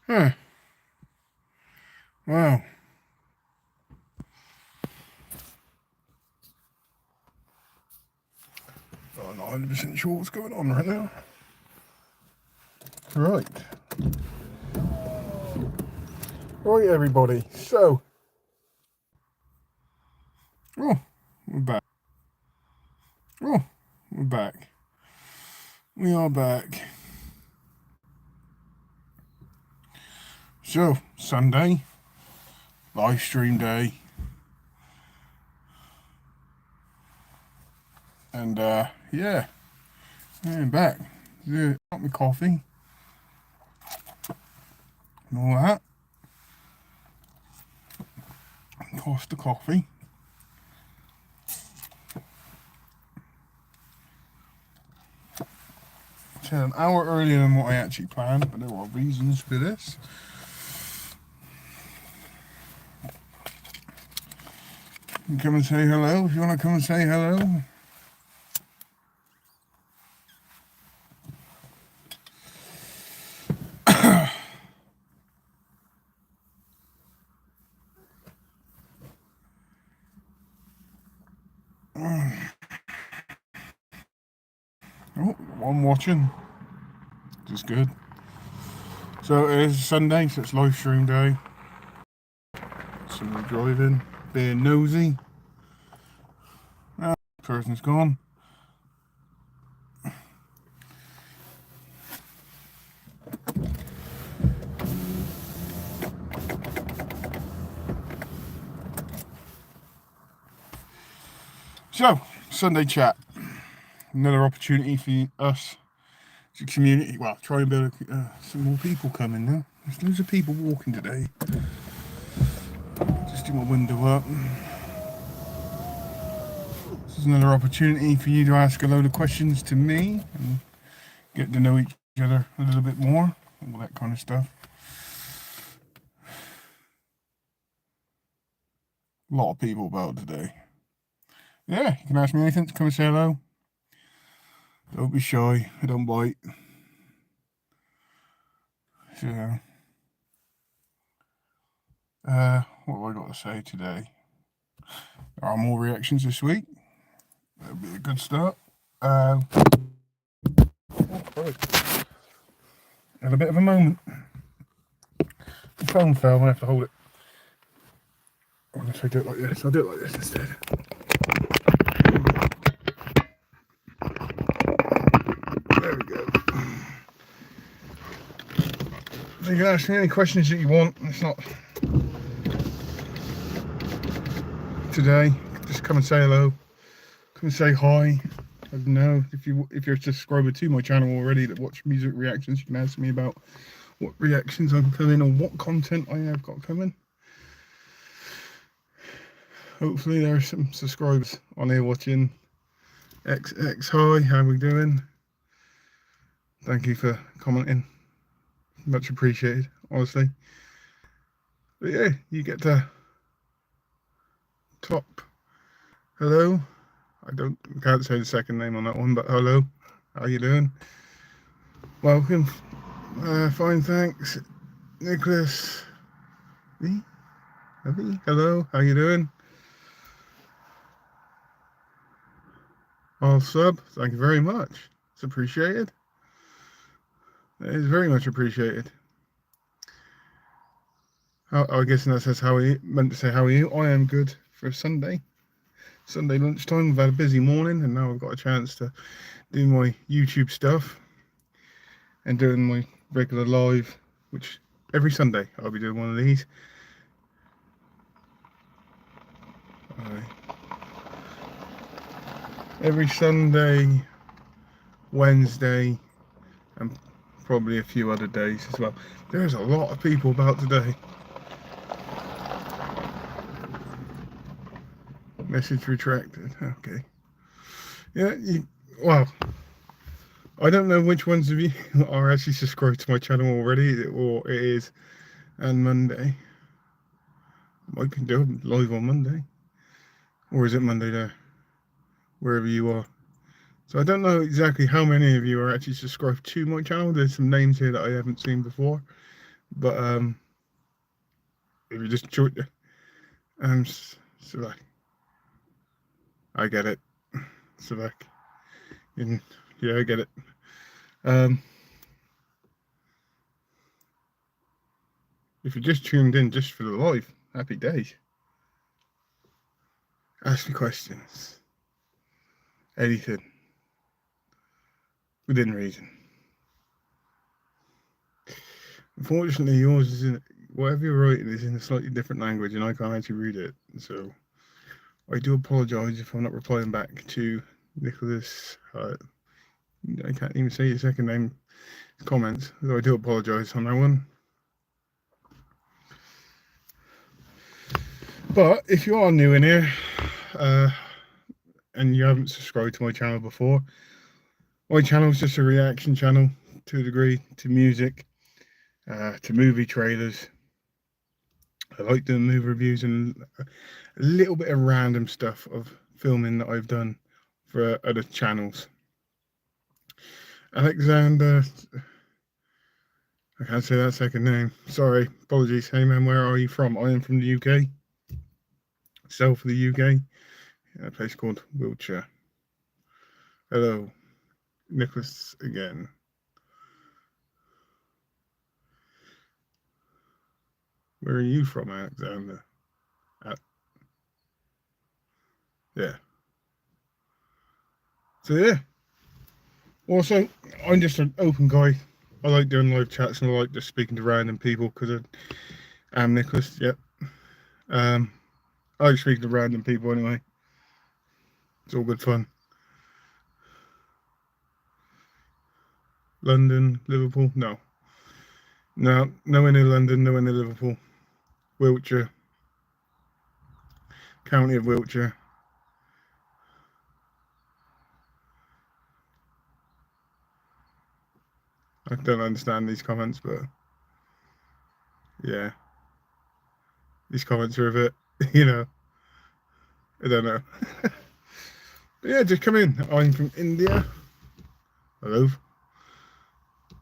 Huh. Wow. I'm not 100% sure what's going on right now. Right. Right, everybody. So. Oh, we're back. Oh, we're back. We are back. So, Sunday. Live stream day. And, yeah. I'm back. Yeah, got my coffee. And all that. Tossed the coffee. So an hour earlier than what I actually planned, but there were reasons for this. You come and say hello if you want to come and say hello. Oh, one watching. Just good. So it is Sunday, so it's live stream day. Someone driving, being nosy. Person's gone. So, Sunday chat. Another opportunity for us to community. Well, try and build some more people coming now. There's loads of people walking today. Just do my window up. This is another opportunity for you to ask a load of questions to me and get to know each other a little bit more. All that kind of stuff. A lot of people about today. Yeah, you can ask me anything. Come and say hello. Don't be shy. I don't bite. So, what have I got to say today? There are more reactions this week. That'll be a good start. Oh, had a bit of a moment. The phone fell. I have to hold it. If I do it like this, I'll do it like this instead. There we go. So you can ask me any questions that you want. It's not today. Just come and say hello. Come and say hi. I don't know if you're a subscriber to my channel already that watch music reactions. You can ask me about what reactions I'm coming or what content I have got coming. Hopefully there are some subscribers on here watching. XX, hi, how we doing? Thank you for commenting. Much appreciated, honestly. But yeah, you get to top. Hello. Can't say the second name on that one, but hello. How you doing? Welcome. Fine, thanks. Nicholas. Me? Abby? Hello, how you doing? All sub, thank you very much. It's appreciated. It is very much appreciated. I guess that says how are you? Meant to say how are you? I am good for Sunday lunchtime. We've had a busy morning, and now I've got a chance to do my YouTube stuff and doing my regular live, which every Sunday I'll be doing one of these. Every Sunday, Wednesday, and probably a few other days as well. There's a lot of people about today. Message retracted. Okay. Yeah, well, I don't know which ones of you are actually subscribed to my channel already, or it is on Monday. I can do it live on Monday. Or is it Monday there? Wherever you are. So I don't know exactly how many of you are actually subscribed to my channel. There's some names here that I haven't seen before. But if you just join, so like, I get it. So like, yeah, I get it. If you just tuned in just for the live, happy days. Ask me questions. Anything. Within reason. Unfortunately, yours is in whatever you're writing is in a slightly different language, and I can't actually read it. So I do apologise if I'm not replying back to Nicholas. I can't even say your second name. Comments. So I do apologise on that one. But if you are new in here, and you haven't subscribed to my channel before, my channel is just a reaction channel to a degree to music, to movie trailers. I like doing movie reviews and a little bit of random stuff of filming that I've done for other channels. Alexander, I can't say that second name. Sorry, apologies. Hey man, where are you from? I am from the UK. South of the UK, a place called Wiltshire. Hello, Nicholas again. Where are you from, Alexander? Yeah. So yeah. Also, I'm just an open guy. I like doing live chats and I like just speaking to random people because I'm Nicholas. Yep. I like speaking to random people anyway. It's all good fun. London, Liverpool? No. No, nowhere near London, nowhere near Liverpool. Wiltshire. County of Wiltshire. I don't understand these comments, but yeah. These comments are a bit, I don't know. But yeah, just come in. I'm from India. Hello.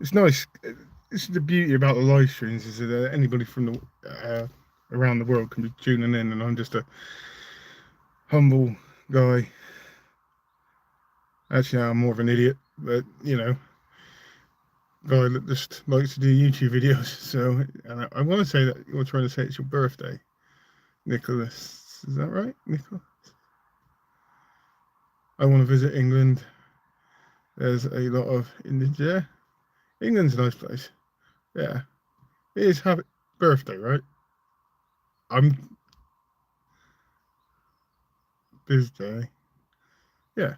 It's nice. This is the beauty about the live streams is that anybody from the around the world can be tuning in, and I'm just a humble guy. Actually, I'm more of an idiot, but guy that just likes to do YouTube videos. So, and I want to say that you're trying to say it's your birthday, Nicholas. Is that right, Nicholas? I want to visit England. There's a lot of Indians there. England's a nice place. Yeah, it is happy birthday, right? I'm birthday. Yeah.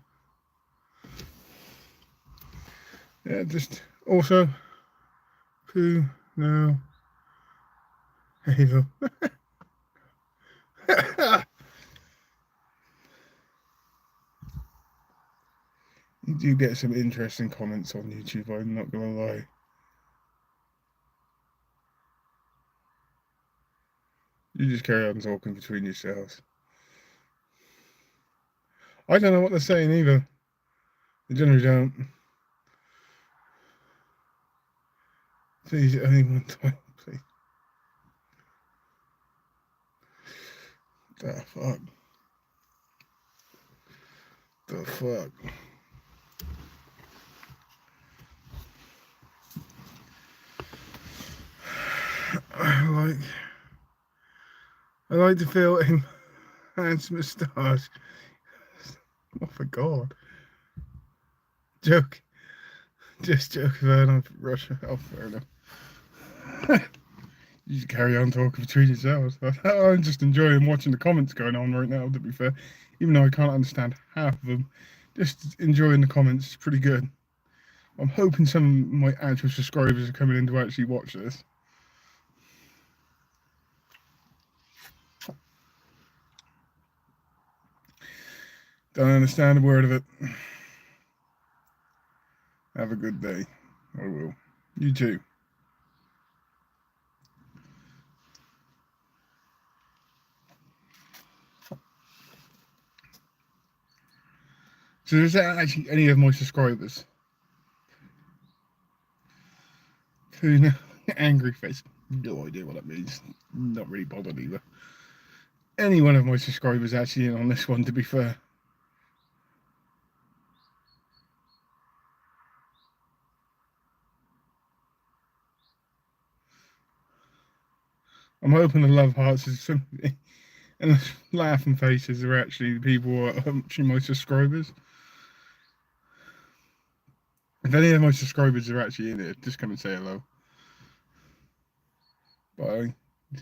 Yeah, just also who now Hazel. You do get some interesting comments on YouTube, I'm not gonna lie. You just carry on talking between yourselves. I don't know what they're saying either. They generally don't. Please, only one time, please. The fuck? The fuck? I like to feel him hands moustache. Oh for God. Joke. Just joke about it. Russia. Oh, fair enough. You just carry on talking between yourselves. I'm just enjoying watching the comments going on right now, to be fair. Even though I can't understand half of them, just enjoying the comments is pretty good. I'm hoping some of my actual subscribers are coming in to actually watch this. Don't understand a word of it. Have a good day. I will. You too. So is that actually any of my subscribers? Who Angry face. No idea what that means. Not really bothered either. Any one of my subscribers actually in on this one, to be fair. I'm hoping the love hearts is something, and the laughing faces are actually the people who are actually my subscribers. If any of my subscribers are actually in it, just come and say hello. Bye.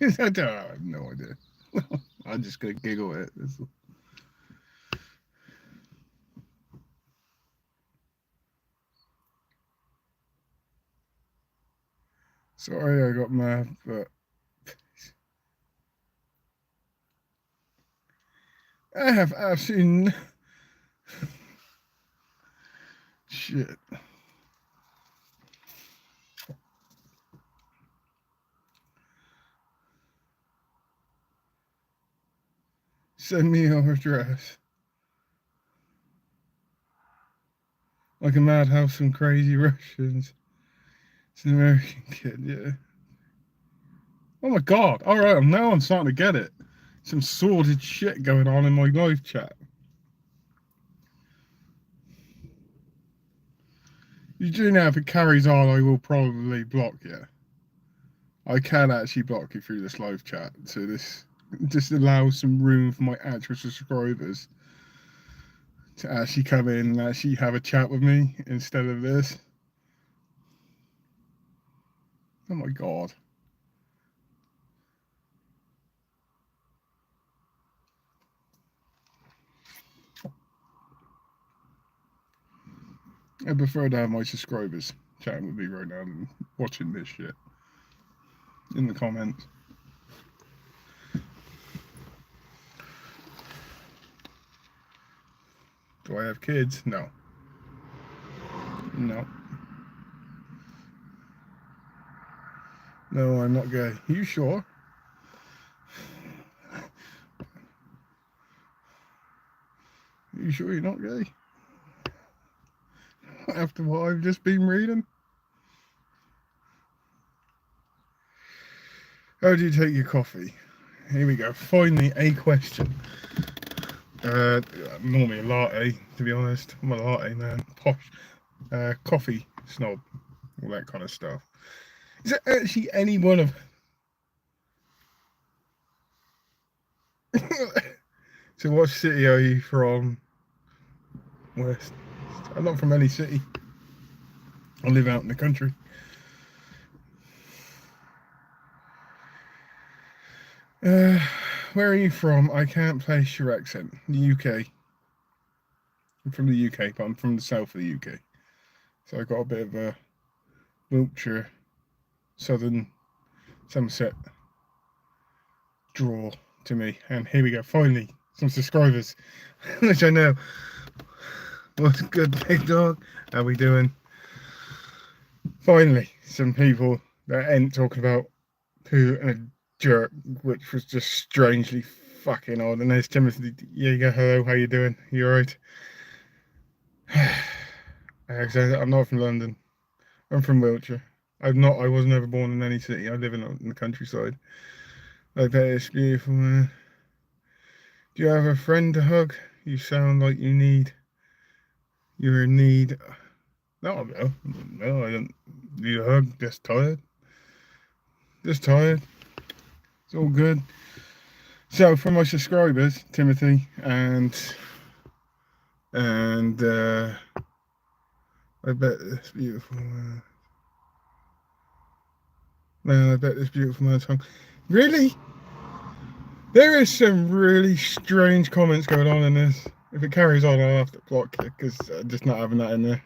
I have no idea. I'm just gonna giggle at it. Sorry, I got mad, but I have absolutely shit. Send me your address. Like a madhouse and crazy Russians. It's an American kid, yeah. Oh my god! Alright, now I'm starting to get it. Some sordid shit going on in my live chat. You do know if it carries on, I will probably block you. I can actually block you through this live chat, so this just allows some room for my actual subscribers to actually come in and actually have a chat with me instead of this. Oh my god. I prefer to have my subscribers chatting with me right now than watching this shit in the comments. Do I have kids? No. No. No, I'm not gay. Are you sure? Are you sure you're not gay? After what I've just been reading? How do you take your coffee? Here we go. Finally, a question. Normally a latte, to be honest. I'm a latte man. Posh. Coffee snob. All that kind of stuff. Is there actually any one of... So what city are you from? West. I'm not from any city. I live out in the country. Where are you from? I can't place your accent. The UK. I'm from the UK, but I'm from the south of the UK. So I got a bit of a Wiltshire, southern Somerset draw to me. And here we go. Finally, some subscribers, which I know. What's good, big dog? How we doing? Finally, some people that ain't talking about poo and a jerk, which was just strangely fucking odd. And there's Timothy. Yeah, you go. Hello, how you doing? You alright? I'm not from London. I'm from Wiltshire. I wasn't ever born in any city. I live in the countryside. I bet it's beautiful, man. Do you have a friend to hug? You sound like you're in need. No, I don't need a hug. Just tired. Just tired. It's all good. So, for my subscribers, Timothy and I bet this beautiful man. I bet this beautiful man's hung. Really? There is some really strange comments going on in this. If it carries on, I'll have to block you because I'm just not having that in there.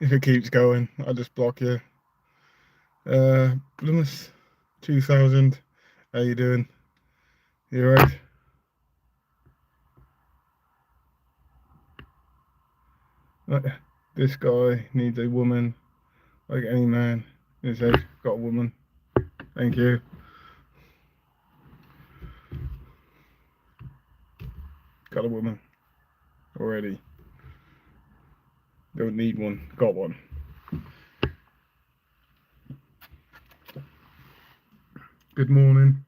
If it keeps going, I'll just block you. Plymouth 2000. How you doing? You alright? This guy needs a woman, like any man. He says, got a woman. Thank you. Got a woman already. Don't need one. Got one. Good morning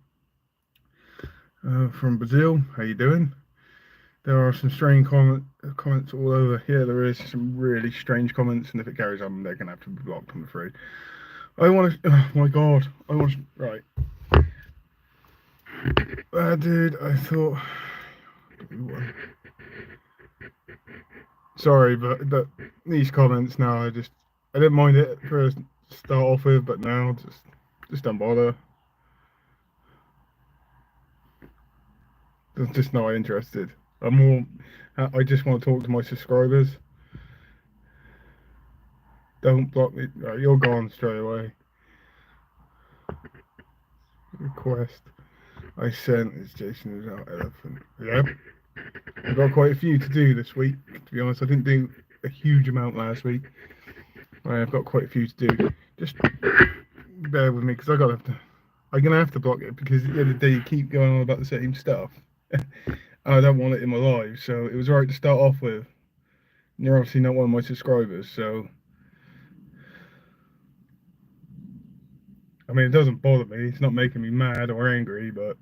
from Brazil. How you doing? There are some strange comments all over here. There is some really strange comments, and if it carries on, they're gonna have to be blocked, I'm afraid. I want to. Oh my god! I want to. Right, dude. I thought. Sorry, but these comments now, I didn't mind it for start off with, but now just don't bother. I'm just not interested. I just want to talk to my subscribers. Don't block me. Right, you're gone straight away. Request I sent is Jason is out elephant. Yep. I've got quite a few to do this week, to be honest. I didn't do a huge amount last week. I've got quite a few to do. Just bear with me because I'm gonna have to block it because at the end of the day you keep going on about the same stuff. I don't want it in my life, so it was right to start off with. You're obviously not one of my subscribers, so I mean it doesn't bother me. It's not making me mad or angry, but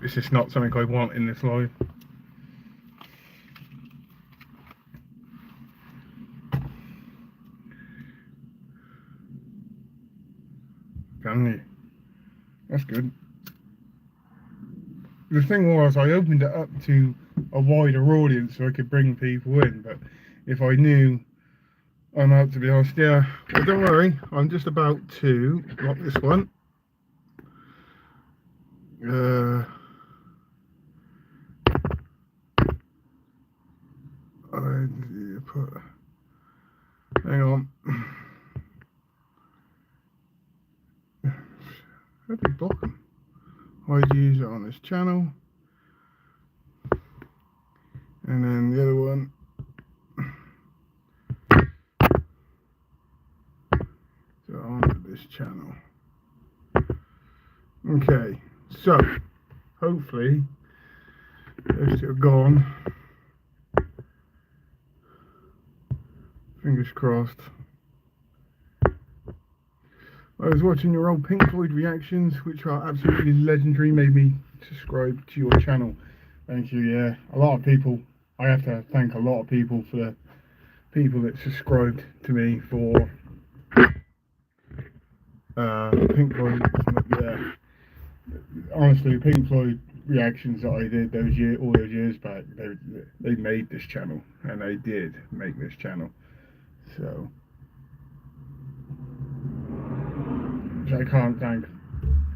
it's just not something I want in this life. Can you? That's good. The thing was, I opened it up to a wider audience so I could bring people in, but if I knew I'm out, to be honest, yeah. But don't worry, I'm just about to block this one. Hang on. How do you block them? Hide user on this channel. And then the other one. So onto this channel. Okay, so hopefully those two are gone. Fingers crossed. I was watching your old Pink Floyd reactions, which are absolutely legendary. Made me subscribe to your channel. Thank you. Yeah, a lot of people. I have to thank a lot of people for the people that subscribed to me for Pink Floyd. Yeah, honestly, Pink Floyd reactions that I did all those years back, they made this channel, and they did make this channel. So I can't thank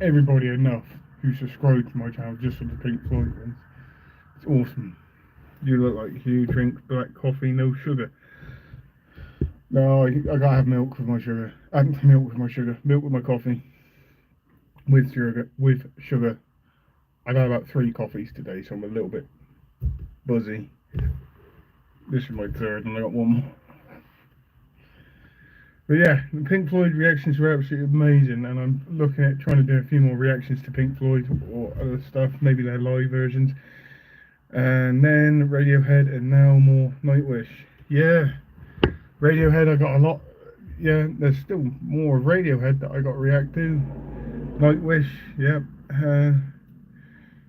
everybody enough who subscribed to my channel just for the Pink Floyd ones. It's awesome. You look like you drink black coffee, no sugar. No, I gotta have milk with my sugar. Milk with my sugar. Milk with my coffee. With sugar. I got about 3 coffees today, so I'm a little bit buzzy. This is my third, and I got one more. But yeah, the Pink Floyd reactions were absolutely amazing, and I'm looking at trying to do a few more reactions to Pink Floyd or other stuff, maybe their live versions. And then Radiohead, and now more Nightwish. Yeah, Radiohead, I got a lot. Yeah, there's still more of Radiohead that I got to react to. Nightwish, yep.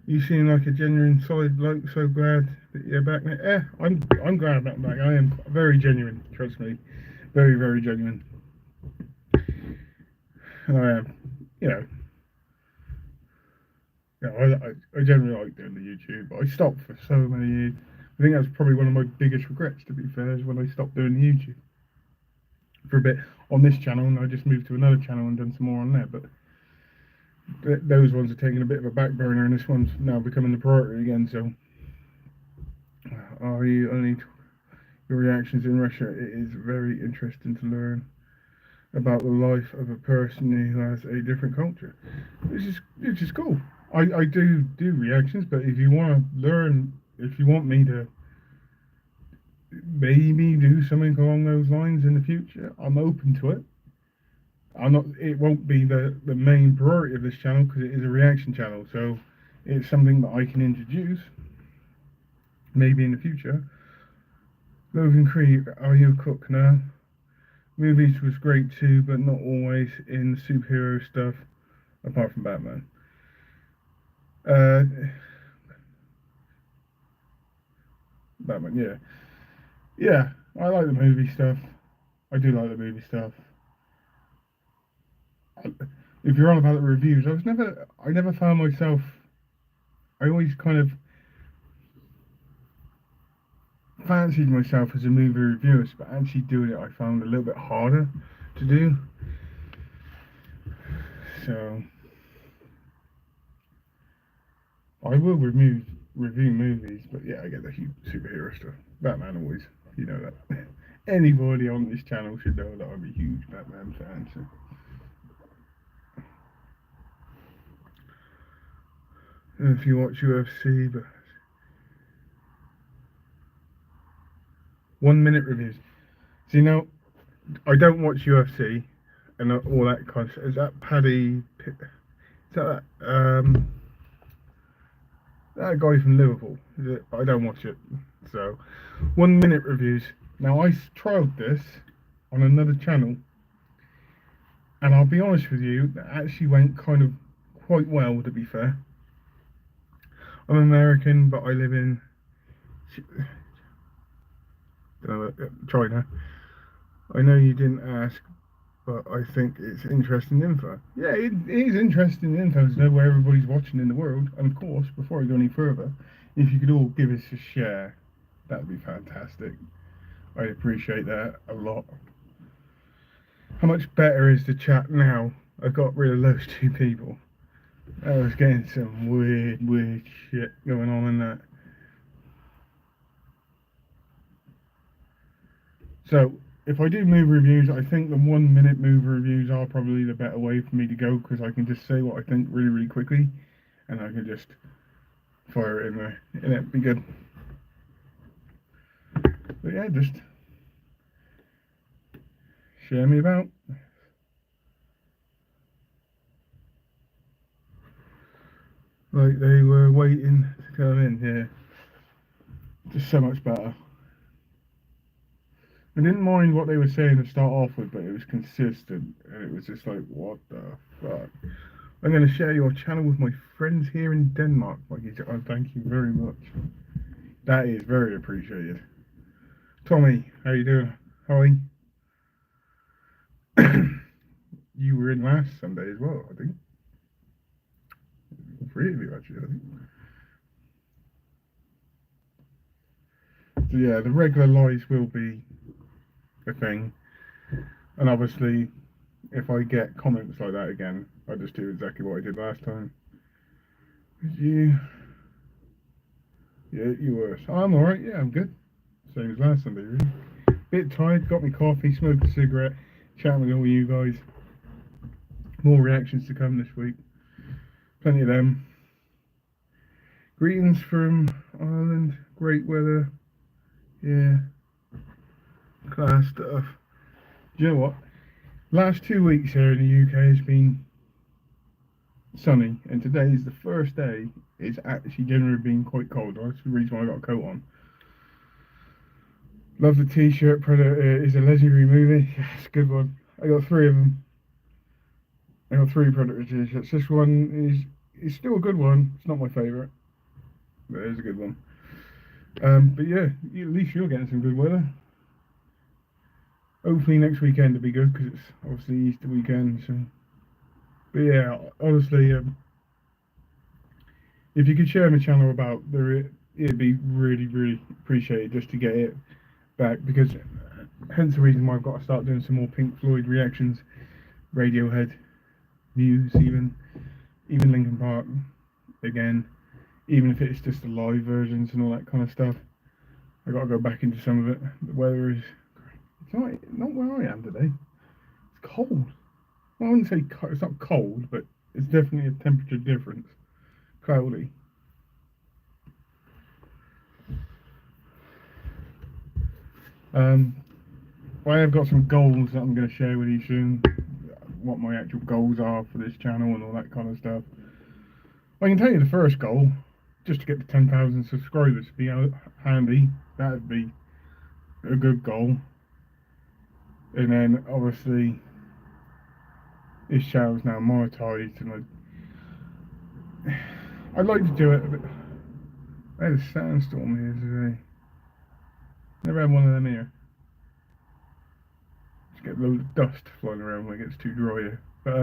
You seem like a genuine, solid bloke. So glad that you're back. Yeah, I'm glad that I'm back. I am very genuine. Trust me, very, very genuine. And I am, I generally like doing the YouTube, but I stopped for so many years. I think that's probably one of my biggest regrets, to be fair, is when I stopped doing the YouTube for a bit on this channel, and I just moved to another channel and done some more on there. But those ones are taking a bit of a back burner, and this one's now becoming the priority again. So, are you only your reactions in Russia? It is very interesting to learn about the life of a person who has a different culture. Which is cool. I do reactions, but if you want to learn, if you want me to maybe do something along those lines in the future, I'm open to it. It won't be the main priority of this channel because it is a reaction channel, so it's something that I can introduce maybe in the future. Logan Creed, are you a cook now? Movies was great too, but not always in superhero stuff, apart from Batman. Uh, Batman, yeah. Yeah, I like the movie stuff. I do like the movie stuff. If you're on about the reviews, I never found myself, I always kind of fancied myself as a movie reviewer, but actually doing it I found a little bit harder to do. So I will review movies, but yeah, I get the superhero stuff. Batman always, you know that. Anybody on this channel should know that I'm a huge Batman fan. So. If you watch UFC, but 1 minute reviews. See now, I don't watch UFC and all that kind of stuff. Is that Paddy? Is that guy from Liverpool? Is it? I don't watch it. So, 1 minute reviews. Now I tried this on another channel, and I'll be honest with you, that actually went kind of quite well. To be fair, I'm American, but I live in China. I know you didn't ask, but I think it's interesting info. Yeah, it is interesting info to know where everybody's watching in the world. And of course, before I go any further, if you could all give us a share, that'd be fantastic. I appreciate that a lot. How much better is the chat now? I got rid of those two people. I was getting some weird shit going on in that. So, if I do movie reviews, I think the 1 minute movie reviews are probably the better way for me to go because I can just say what I think really quickly and I can just fire it in there and it'd be good. But yeah, just share me about. Like they were waiting to come in here. Just so much better. I didn't mind what they were saying to start off with, but it was consistent and it was just like, what the fuck? I'm going to share your channel with my friends here in Denmark. Thank you very much. That is very appreciated. Tommy, how you doing? Hi. You were in last Sunday as well, I think. All three of you, actually, I think. So yeah, the regular lives will be a thing. And obviously, if I get comments like that again, I just do exactly what I did last time. Yeah, you were. I'm alright, yeah, I'm good. Same as last Sunday, really. Bit tired, got me coffee, smoked a cigarette, chatting with all you guys. More reactions to come this week. Plenty of them. Greetings from Ireland. Great weather. Yeah. Class stuff. Do you know what? Last 2 weeks here in the UK has been sunny, and today is the first day it's actually generally been quite cold. That's the reason why I got a coat on. Love the t-shirt. Predator is a legendary movie. Yeah, it's a good one. I got 3 of them. I got 3 Predator t-shirts. This one is still a good one. It's not my favourite, but it is a good one. But yeah, at least you're getting some good weather. Hopefully next weekend will be good because it's obviously Easter weekend. So, but yeah, honestly, if you could share my channel about it'd be really appreciated just to get it back because hence the reason why I've got to start doing some more Pink Floyd reactions, Radiohead, Muse, even Linkin Park again, even if it's just the live versions and all that kind of stuff. I got to go back into some of it. The weather is not where I am today. It's cold. Well, I wouldn't say it's not cold, but it's definitely a temperature difference. Cloudy. I have got some goals that I'm going to share with you soon. What my actual goals are for this channel and all that kind of stuff. I can tell you the first goal, just to get to 10,000 subscribers, would be handy. That would be a good goal. And then obviously this channel is now monetized, and I'd like to do it, but I had a sandstorm here today. Never had one of them here. Just get a load of dust flying around when it gets too dry here. But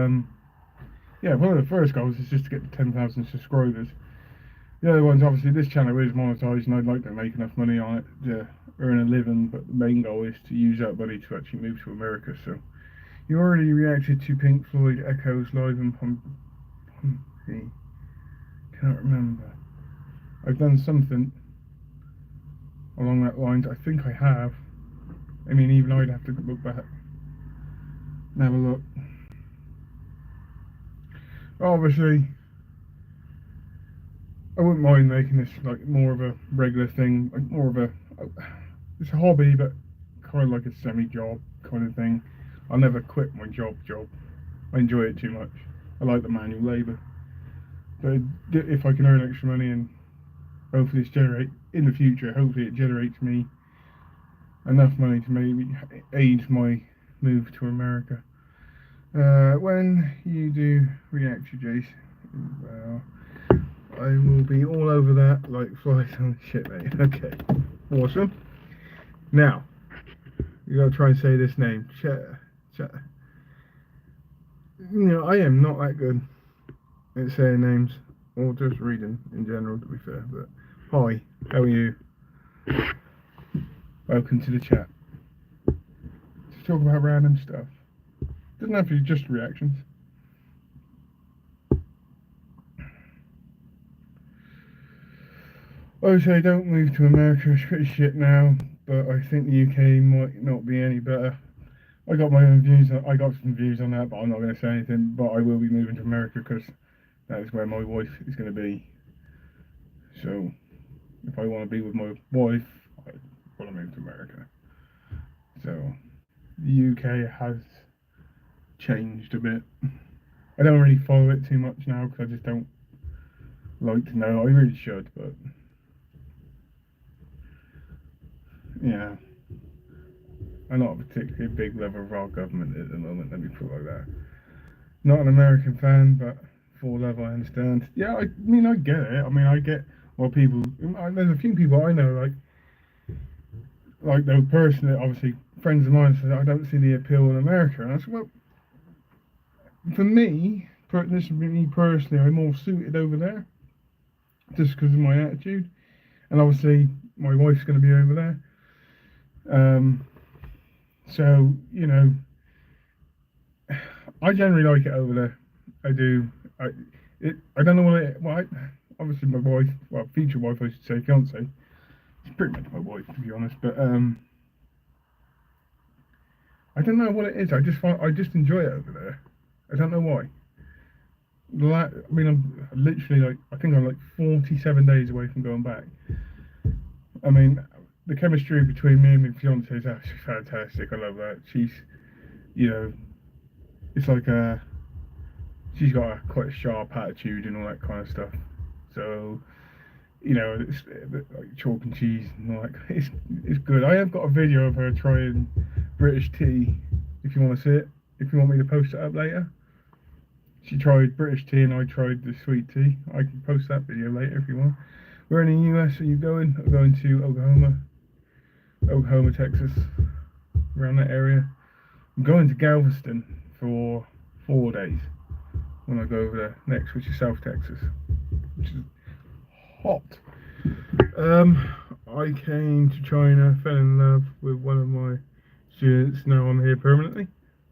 yeah, one of the first goals is just to get to 10,000 subscribers. The other ones, obviously, this channel is monetized, and I'd like to make enough money on it to earn a living. But the main goal is to use that money to actually move to America. So you already reacted to Pink Floyd Echoes live in Pompeii. Can't remember. I've done something along that lines. I think I have. I mean, even I'd have to look back and have a look. Obviously, I wouldn't mind making this like more of a regular thing, like more of a it's a hobby, but kind of like a semi-job kind of thing. I'll never quit my job. I enjoy it too much. I like the manual labour. But if I can earn extra money and hopefully it's generate in the future, hopefully it generates me enough money to maybe aid my move to America. When you do react to Jason, well, I will be all over that like flies on shit, mate. Okay, awesome. Now, you gotta try and say this name. You know, I am not that good at saying names or just reading in general, to be fair. But hi, how are you? Welcome to the chat. Let's talk about random stuff. Doesn't have to be just reactions. I say don't move to America. It's pretty shit now, but I think the UK might not be any better. I got my own views. I got some views on that, but I'm not going to say anything. But I will be moving to America because that is where my wife is going to be. So if I want to be with my wife, I want to move to America. So the UK has changed a bit. I don't really follow it too much now because I just don't like to know. I really should, but yeah, I'm not a particularly big lover of our government at the moment. Let me put it like that. Not an American fan, but for love, I understand. Yeah, I mean, I get it. I mean, I get what people. There's a few people I know, like the person that obviously friends of mine said I don't see the appeal in America, and I said, well, for me, this is me personally, I'm more suited over there, just because of my attitude, and obviously my wife's going to be over there. So you know, I generally like it over there. I do. I don't know what it. Well, obviously my wife, well, future wife, I should say, fiance. It's pretty much my wife, to be honest. But I don't know what it is. I just enjoy it over there. I don't know why. I mean, I'm literally like I think I'm like 47 days away from going back. I mean, the chemistry between me and my fiance is actually fantastic. I love that. She's, you know, it's like she's got quite a sharp attitude and all that kind of stuff. So, you know, it's like chalk and cheese and all that. It's good. I have got a video of her trying British tea. If you want to see it, if you want me to post it up later. She tried British tea and I tried the sweet tea. I can post that video later if you want. Where in the US are you going? I'm going to Oklahoma, Texas, around that area. I'm going to Galveston for 4 days when I go over there next, which is South Texas, which is hot. I came to China, fell in love with one of my students. Now I'm here permanently.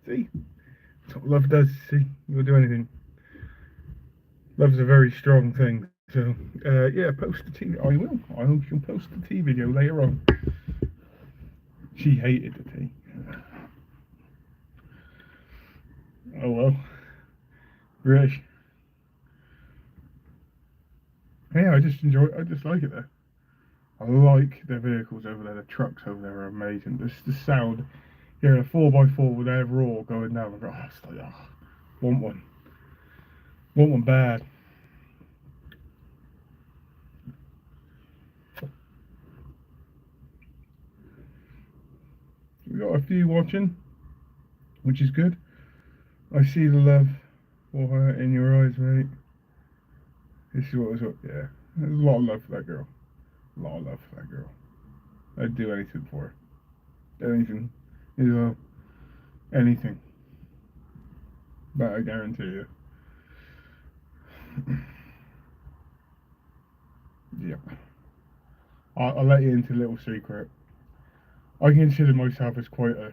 See, that's what love does. See, you'll do anything. Love's a very strong thing. So, yeah, post the tea. I will. I shall post the tea video later on. She hated the tea. Oh well. British. Yeah, I just like it there. I like their vehicles over there. The trucks over there are amazing. The sound, hearing a 4x4 with their roar going down. I go, oh, it's like, oh, want one. Want one bad. We got a few watching. which is good. I see the love for her in your eyes, mate. This is what was up. Yeah, there's a lot of love for that girl. A lot of love for that girl. I'd do anything for her. Anything, you know, anything. But I guarantee you. Yeah. I'll let you into a little secret. I consider myself as quite a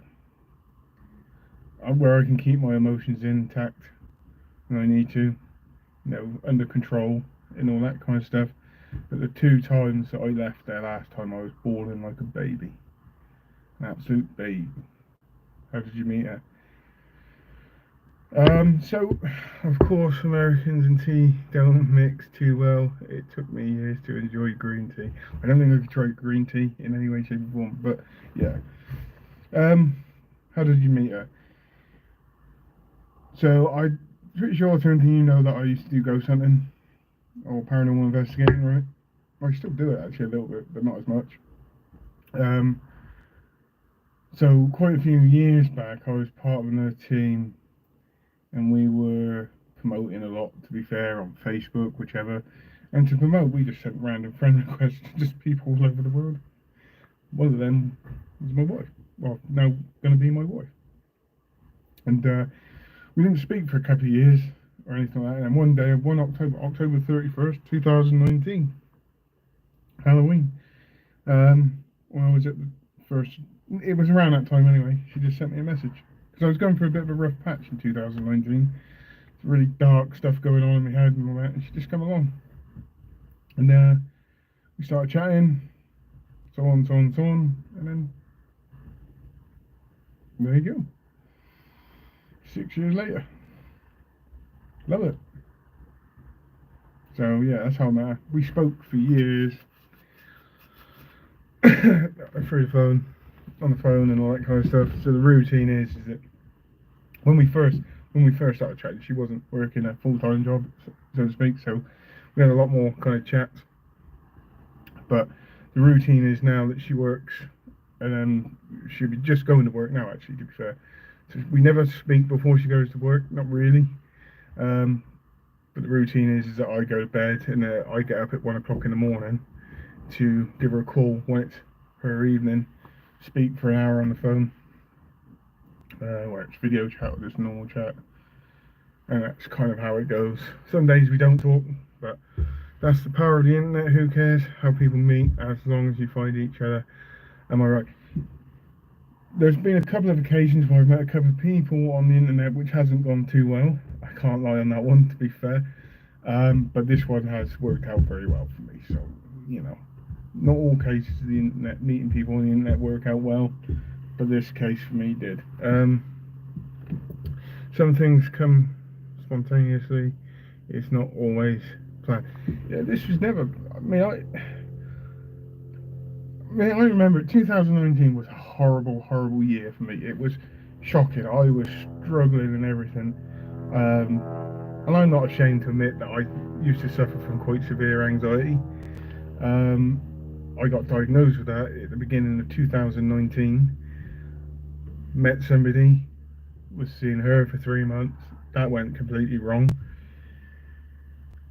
where I can keep my emotions intact when I need to, under control and all that kind of stuff. But the 2 times that I left there last time, I was bawling like a baby, an absolute baby. How did you meet her? So, of course, Americans and tea don't mix too well. It took me years to enjoy green tea. I don't think I could try green tea in any way, shape, or form, but yeah. Um, how did you meet her? So, I'm pretty sure, Timothy, you know that I used to do ghost hunting or paranormal investigating, right? I still do it actually a little bit, but not as much. Um, so, quite a few years back, I was part of another team and we were promoting a lot, to be fair, on Facebook, whichever. And to promote, we just sent random friend requests to just people all over the world. One of them was my wife. Well, now going to be my wife. And we didn't speak for a couple of years or anything like that. And one day, October 31st, 2019, Halloween, when I was at the first, it was around that time anyway, she just sent me a message. Because I was going through a bit of a rough patch in 2019. Really dark stuff going on in my head and all that, and she just come along. And we started chatting, so on, so on, so on, and then there you go. 6 years later. Love it. So yeah, that's how we spoke for years through on the phone and all that kind of stuff. So the routine is that when we first started chatting, she wasn't working a full-time job, so to speak. So we had a lot more kind of chats. But the routine is now that she works, and then she'll be just going to work now. Actually, to be fair, so we never speak before she goes to work. Not really. But the routine is that I go to bed and I get up at 1 o'clock in the morning to give her a call when it's her evening. Speak for an hour on the phone, where it's video chat or just normal chat, and that's kind of how it goes. Some days we don't talk, but that's the power of the internet. Who cares how people meet as long as you find each other? Am I right? There's been a couple of occasions where I've met a couple of people on the internet which hasn't gone too well. I can't lie on that one, to be fair. But this one has worked out very well for me. So, not all cases of the internet, meeting people on the internet work out well, but this case for me did. Some things come spontaneously. It's not always planned. Yeah, this was never. I remember 2019 was a horrible, horrible year for me. It was shocking. I was struggling and everything. And I'm not ashamed to admit that I used to suffer from quite severe anxiety. I got diagnosed with that at the beginning of 2019. Met somebody, was seeing her for 3 months. That went completely wrong.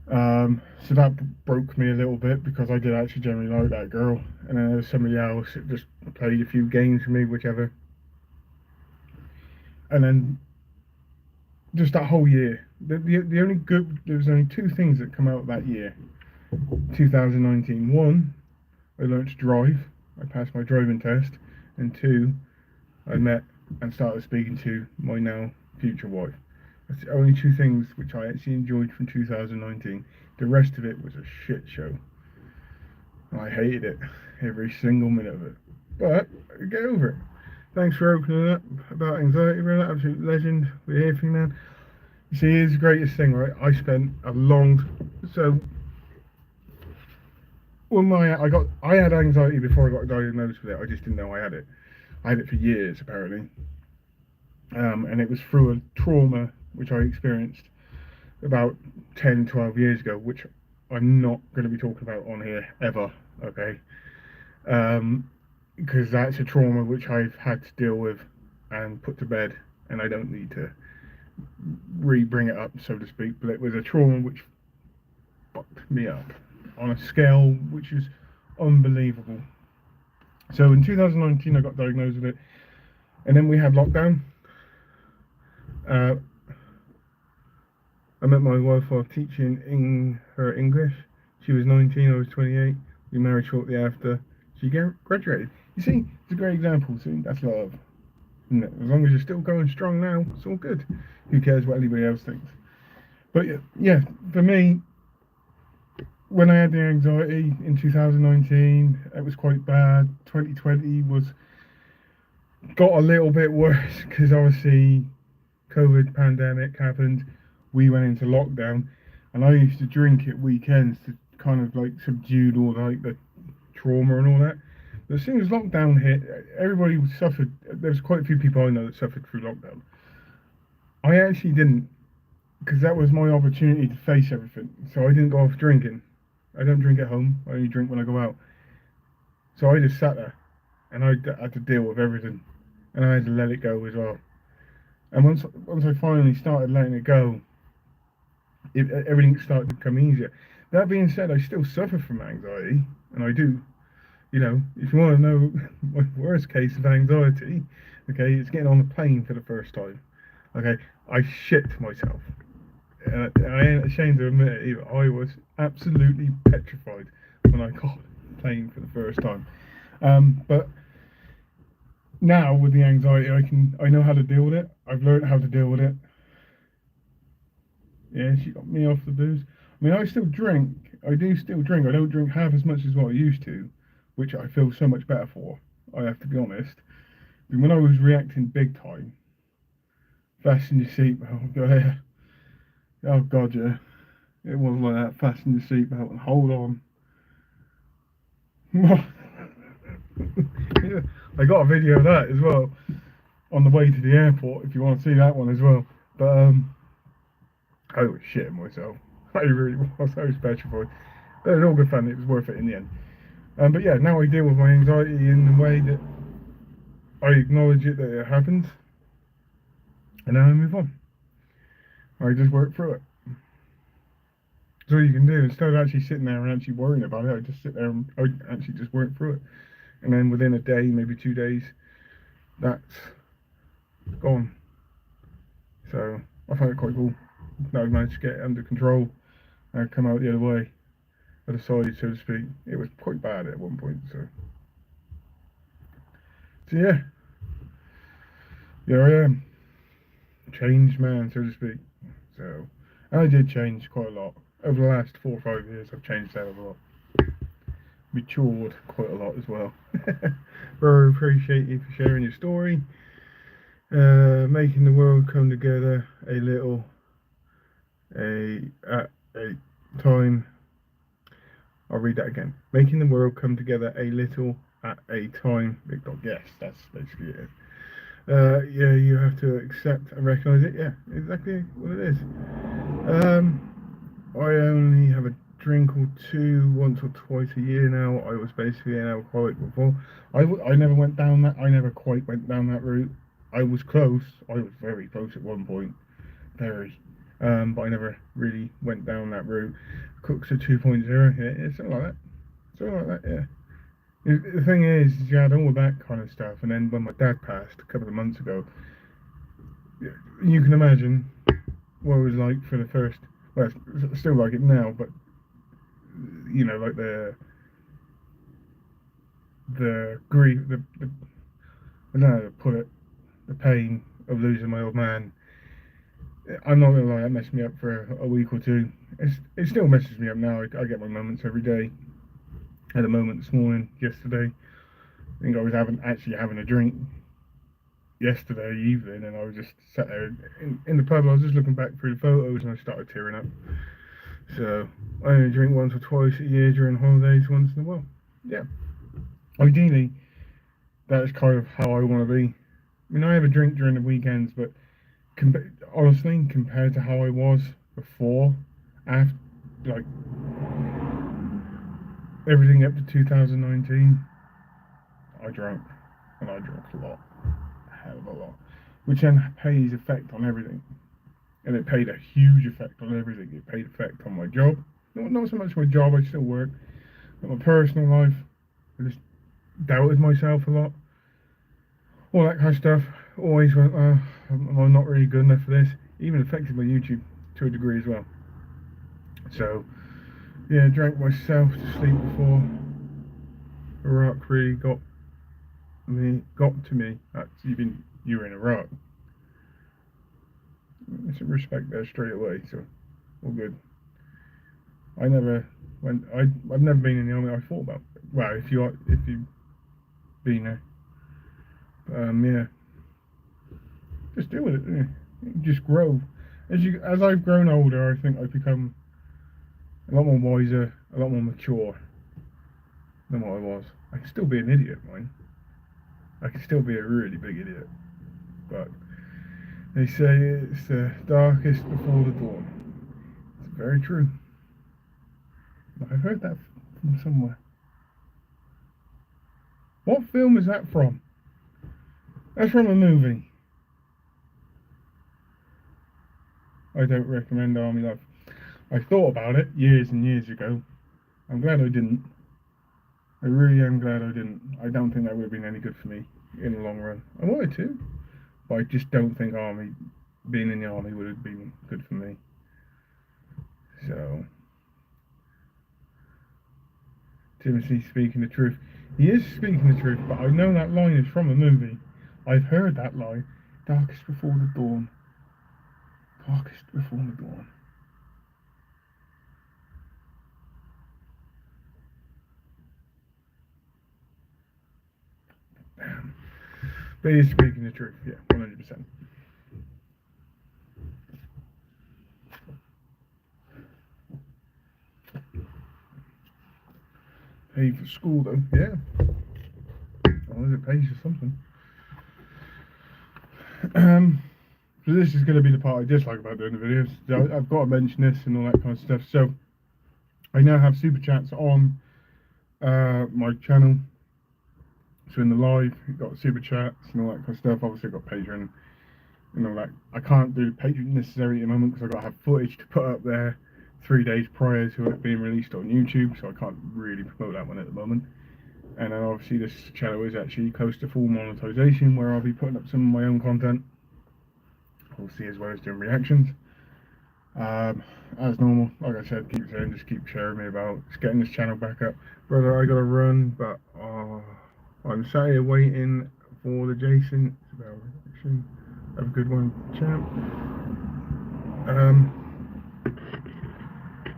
So that broke me a little bit because I did actually generally like that girl, and then there was somebody else that just played a few games for me, whichever. And then just that whole year, the only good, there was only 2 things that come out of that year, 2019. One, I learned to drive. I passed my driving test, and 2, I met and started speaking to my now future wife. That's the only 2 things which I actually enjoyed from 2019. The rest of it was a shit show. I hated it, every single minute of it. But get over it. Thanks for opening up about anxiety, brother. Absolute legend. We're here for you, man. You see, here's the greatest thing, right? I spent a long so when I had anxiety before I got diagnosed with it. I just didn't know I had it. I had it for years apparently, and it was through a trauma which I experienced about 10, 12 years ago, which I'm not going to be talking about on here ever, okay? Because that's a trauma which I've had to deal with and put to bed and I don't need to re-bring it up, so to speak, but it was a trauma which fucked me up on a scale which is unbelievable. So in 2019 I got diagnosed with it, and then we had lockdown. I met my wife while teaching in her English. She was 19, I was 28. We married shortly after she graduated. You see, it's a great example. See, that's love. Isn't it? As long as you're still going strong now, it's all good. Who cares what anybody else thinks? But yeah, for me, when I had the anxiety in 2019, it was quite bad. 2020 got a little bit worse because obviously COVID pandemic happened. We went into lockdown, and I used to drink at weekends to kind of like subdue all like the trauma and all that. But as soon as lockdown hit, everybody suffered. There's quite a few people I know that suffered through lockdown. I actually didn't, because that was my opportunity to face everything. So I didn't go off drinking. I don't drink at home. I only drink when I go out. So I just sat there, and I had to deal with everything, and I had to let it go as well. And once I finally started letting it go, everything started to become easier. That being said, I still suffer from anxiety, and I do. You know, if you want to know my worst case of anxiety, okay, it's getting on the plane for the first time. Okay, I shit myself. I ain't ashamed to admit it either. I was absolutely petrified when I got on the plane for the first time. But now with the anxiety, I know how to deal with it. I've learned how to deal with it. Yeah, she got me off the booze. I mean, I still drink. I do still drink. I don't drink half as much as what I used to, which I feel so much better for. I have to be honest. But when I was reacting big time, fasten your seatbelt. Go ahead. Oh God, yeah. It wasn't like that. Fasten your seatbelt and hold on. Yeah, I got a video of that as well on the way to the airport. If you want to see that one as well, but I was shitting myself. I really was. I was petrified. But it was all good fun. It was worth it in the end. But yeah, now I deal with my anxiety in the way that I acknowledge it that it happened, and then I move on. I just work through it. That's all you can do. Instead of actually sitting there and actually worrying about it, I just sit there and I actually just work through it. And then within a day, maybe 2 days, that's gone. So I find it quite cool that I've managed to get it under control and come out the other way, other side, so to speak. It was quite bad at one point, so yeah, here I am, changed man, so to speak. So, and I did change quite a lot over the last 4 or 5 years. I've changed out a lot, matured quite a lot as well. Very appreciate you for sharing your story, making the world come together a little, at a time. I'll read that again. Making the world come together a little at a time. Yes, that's basically it. Yeah, you have to accept and recognise it. Yeah, exactly what it is. I only have a drink or two once or twice a year now. I was basically an alcoholic before. I never went down that. I never quite went down that route. I was close. I was very close at one point. Very. But I never really went down that route. Cooks are 2.0. Yeah, it's something like that. Something like that, yeah. The thing is, you had all that kind of stuff, and then when my dad passed a couple of months ago, you can imagine what it was like for the first. Well, it's still like it now, but you know, like the grief, I don't know how to put it, the pain of losing my old man. I'm not gonna lie, that messed me up for a week or two. It still messes me up now. I get my moments every day. I had a moment this morning, yesterday. I think I was actually having a drink yesterday evening, and I was just sat there in the pub. I was just looking back through the photos, and I started tearing up. So I only drink once or twice a year during holidays, once in a while. Yeah. Ideally, that's kind of how I want to be. I mean, I have a drink during the weekends, but honestly, compared to how I was before, after, like, everything up to 2019, I drank, and I drank a lot, a hell of a lot. which then pays effect on everything. And it paid a huge effect on everything. It paid effect on my job. Not so much my job, I still work, but my personal life. I just doubted myself a lot. All that kind of stuff. Always went, I'm not really good enough for this. Even affected my YouTube to a degree as well. So, yeah, drank myself to sleep before Iraq really got to me. That's even you were in Iraq. Some respect there straight away, so all good. I've never been in the army. I thought about it. Well, if you've been there, yeah, just deal with it. Yeah. Just grow. As I've grown older, I think I've become a lot more wiser, a lot more mature than what I was. I can still be an idiot, mind. I can still be a really big idiot, but they say it's the darkest before the dawn. It's very true. I've heard that from somewhere. What film is that from? That's from a movie. I don't recommend Army Life. I thought about it years and years ago. I'm glad I didn't. I really am glad I didn't. I don't think that would have been any good for me in the long run. I wanted to, but I just don't think being in the army would have been good for me. So, Timothy speaking the truth. He is speaking the truth, but I know that line is from a movie. I've heard that line. Darkest before the dawn. Darkest before the dawn. Damn. But he is speaking the truth, yeah, 100%. Pay for school though, yeah. Or is it pays for something? So this is going to be the part I dislike about doing the videos. So I've got to mention this and all that kind of stuff. So I now have super chats on my channel. So in the live, you've got super chats and all that kind of stuff. Obviously, I've got Patreon and all that. I can't do the Patreon necessarily at the moment because I've got to have footage to put up there 3 days prior to it being released on YouTube. So I can't really promote that one at the moment. And then obviously this channel is actually close to full monetization where I'll be putting up some of my own content. Obviously, as well as doing reactions. As normal, like I said, just keep sharing me about getting this channel back up. Brother, I gotta run, but I'm sat here waiting for the Jason. Have a good one, champ.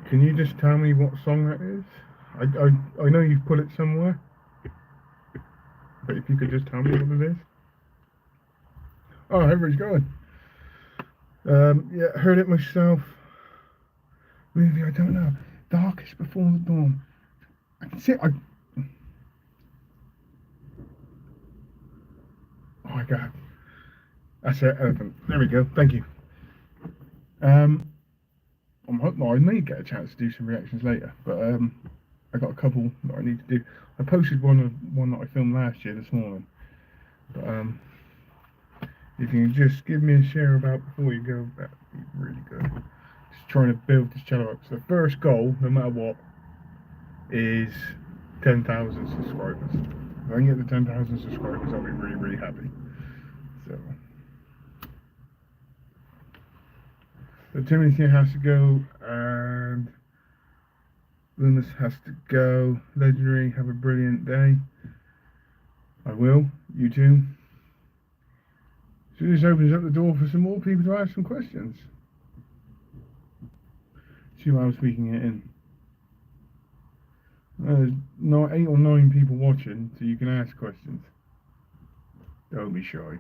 Can you just tell me what song that is? I know you've put it somewhere, but if you could just tell me what it is. Oh, everybody's going. Yeah, heard it myself. Movie, I don't know. Darkest before the dawn. I can see it. Oh my god. That's it, elephant. There we go. Thank you. I'm hoping I may get a chance to do some reactions later, but I got a couple that I need to do. I posted one that I filmed last year this morning, but if you can just give me a share about before you go, that'd be really good. Just trying to build this channel up. So the first goal, no matter what, is 10,000 subscribers. If I can get the 10,000 subscribers, I'll be really, really happy. So Timothy has to go, and Loomis has to go. Legendary, have a brilliant day. I will. You too. So this opens up the door for some more people to ask some questions. See what I was speaking it in. There's 8 or 9 people watching, so you can ask questions. Don't be shy. I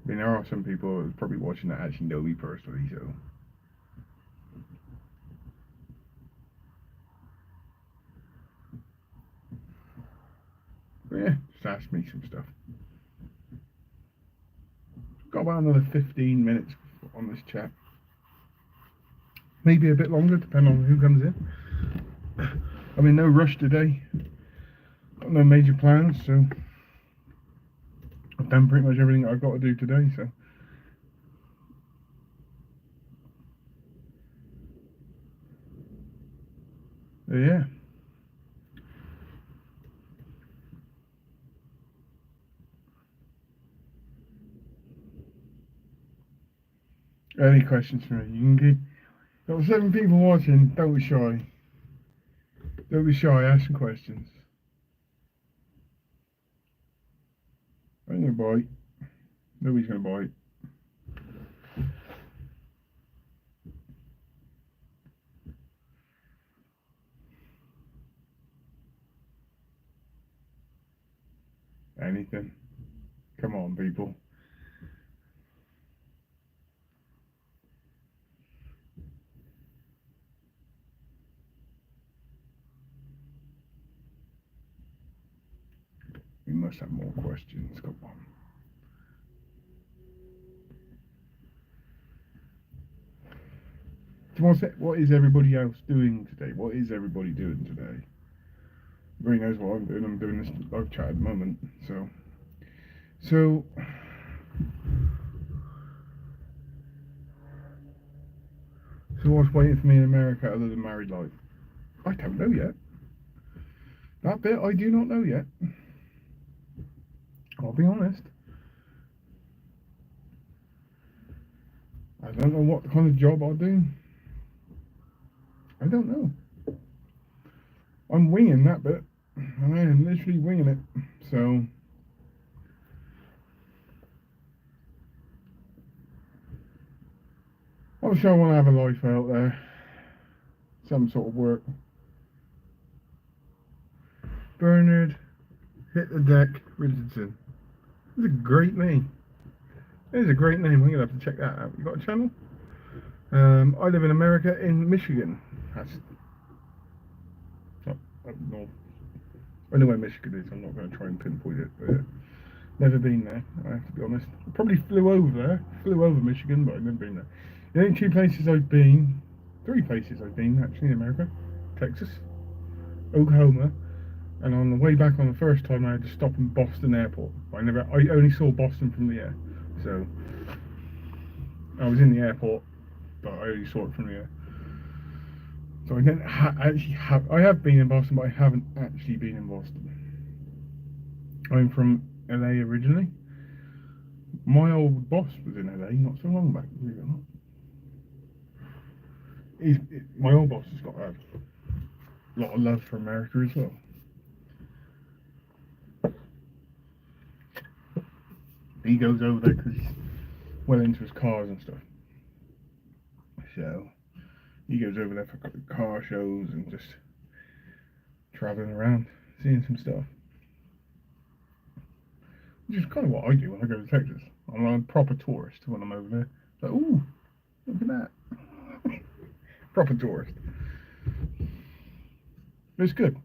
mean, there are some people probably watching that actually know me personally, so. But yeah, just ask me some stuff. Got about another 15 minutes on this chat. Maybe a bit longer, depending on who comes in. I'm in no rush today. Got no major plans, so I've done pretty much everything I've got to do today, so. Yeah. Any questions for me? You can keep. Got 7 people watching. Don't be shy. Don't be shy. Ask some questions. I ain't gonna bite. Nobody's gonna bite. Anything. Come on, people. We must have more questions. Come on. What is everybody else doing today? What is everybody doing today? Everybody knows what I'm doing. I'm doing this live chat at the moment. So what's waiting for me in America other than married life? I don't know yet. That bit I do not know yet. I'll be honest. I don't know what kind of job I'll do. I don't know. I'm winging that bit. I am literally winging it. So obviously I want to have a life out there. Some sort of work. Bernard Hit the Deck Richardson. That's a great name. That is a great name. I'm gonna have to check that out. You got a channel? I live in America, in Michigan. That's not up north. I know where Michigan is. I'm not going to try and pinpoint it, but never been there. I have to be honest. I probably flew over Michigan, but I've never been there. The only 2 places I've been, 3 places I've been actually in America: Texas, Oklahoma, and on the way back on the first time I had to stop in Boston Airport. I only saw Boston from the air, so I was in the airport, but I only saw it from the air. So I don't I have been in Boston, but I haven't actually been in Boston. I'm from LA originally. My old boss was in LA not so long back, believe it or not. My old boss has got a lot of love for America as well. He goes over there because he's well into his cars and stuff. So he goes over there for car shows and just traveling around, seeing some stuff. Which is kind of what I do when I go to Texas. I'm a proper tourist when I'm over there. Like, ooh, look at that. Proper tourist. But it's good.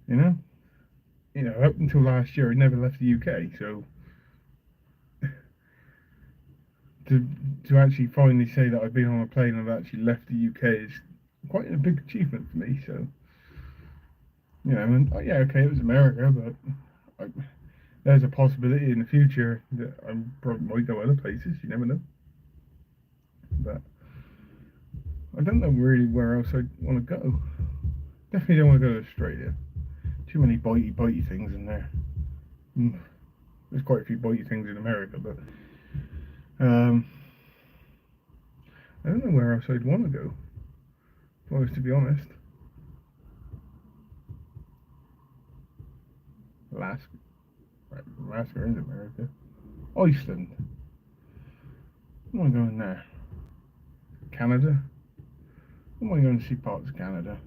You know? Up until last year I never left the UK, so to actually finally say that I've been on a plane and I've actually left the UK is quite a big achievement for me. So, and yeah, okay, it was America, but there's a possibility in the future that I probably might go other places. You never know. But I don't know really where else I want to go. Definitely don't want to go to Australia. Too many bitey things in there. There's quite a few bitey things in America, but I don't know where else I'd want to go. If I was to be honest. Alaska. Right, Alaska is America. Iceland. I want to go in there. Canada. I want to go and see parts of Canada.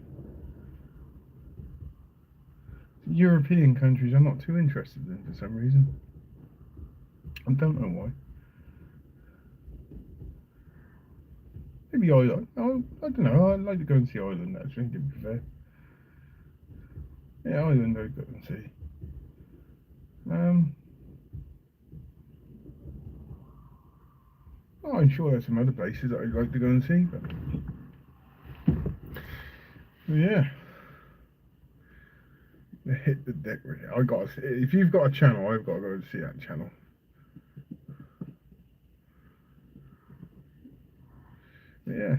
European countries I'm not too interested in for some reason. I don't know why. Maybe Ireland. Oh, I don't know. I'd like to go and see Ireland actually, to be fair. Yeah, Ireland I'd go and see. I'm sure there's some other places that I'd like to go and see, but yeah. hit the deck with it. If you've got a channel, I've got to go and see that channel. Yeah,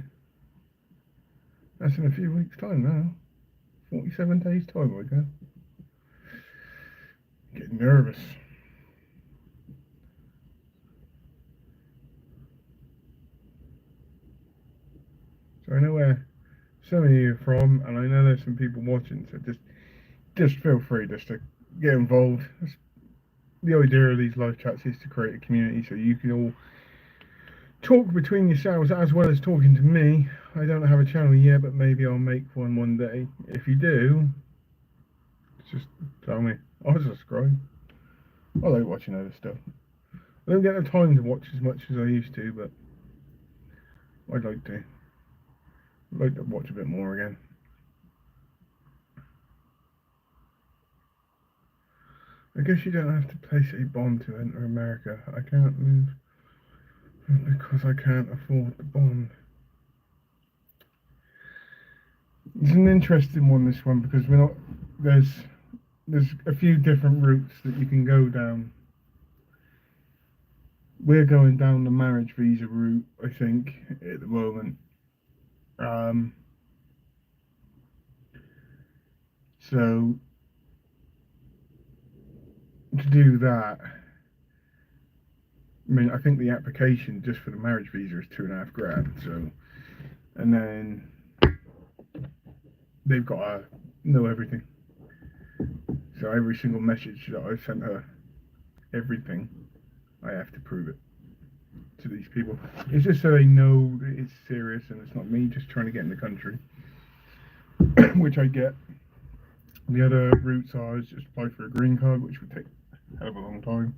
that's in a few weeks' time now. 47 days' time, I go. Getting nervous. So I know where some of you are from, and I know there's some people watching. So just feel free just to get involved. The idea of these live chats is to create a community so you can all talk between yourselves as well as talking to me. I don't have a channel yet, but maybe I'll make one day. If you do, just tell me. I'll subscribe. I like watching other stuff. I don't get the time to watch as much as I used to, but I'd like to. I'd like to watch a bit more again. I guess you don't have to place a bond to enter America. I can't move because I can't afford the bond. It's an interesting one, this one, because there's a few different routes that you can go down. We're going down the marriage visa route, I think, at the moment. So to do that, I mean, I think the application just for the marriage visa is $2.5 grand. So, and then they've got to know everything. So every single message that I sent her, everything, I have to prove it to these people. It's just so they know that it's serious and it's not me just trying to get in the country, which I get. The other routes are just apply for a green card, which would take a hell of a long time.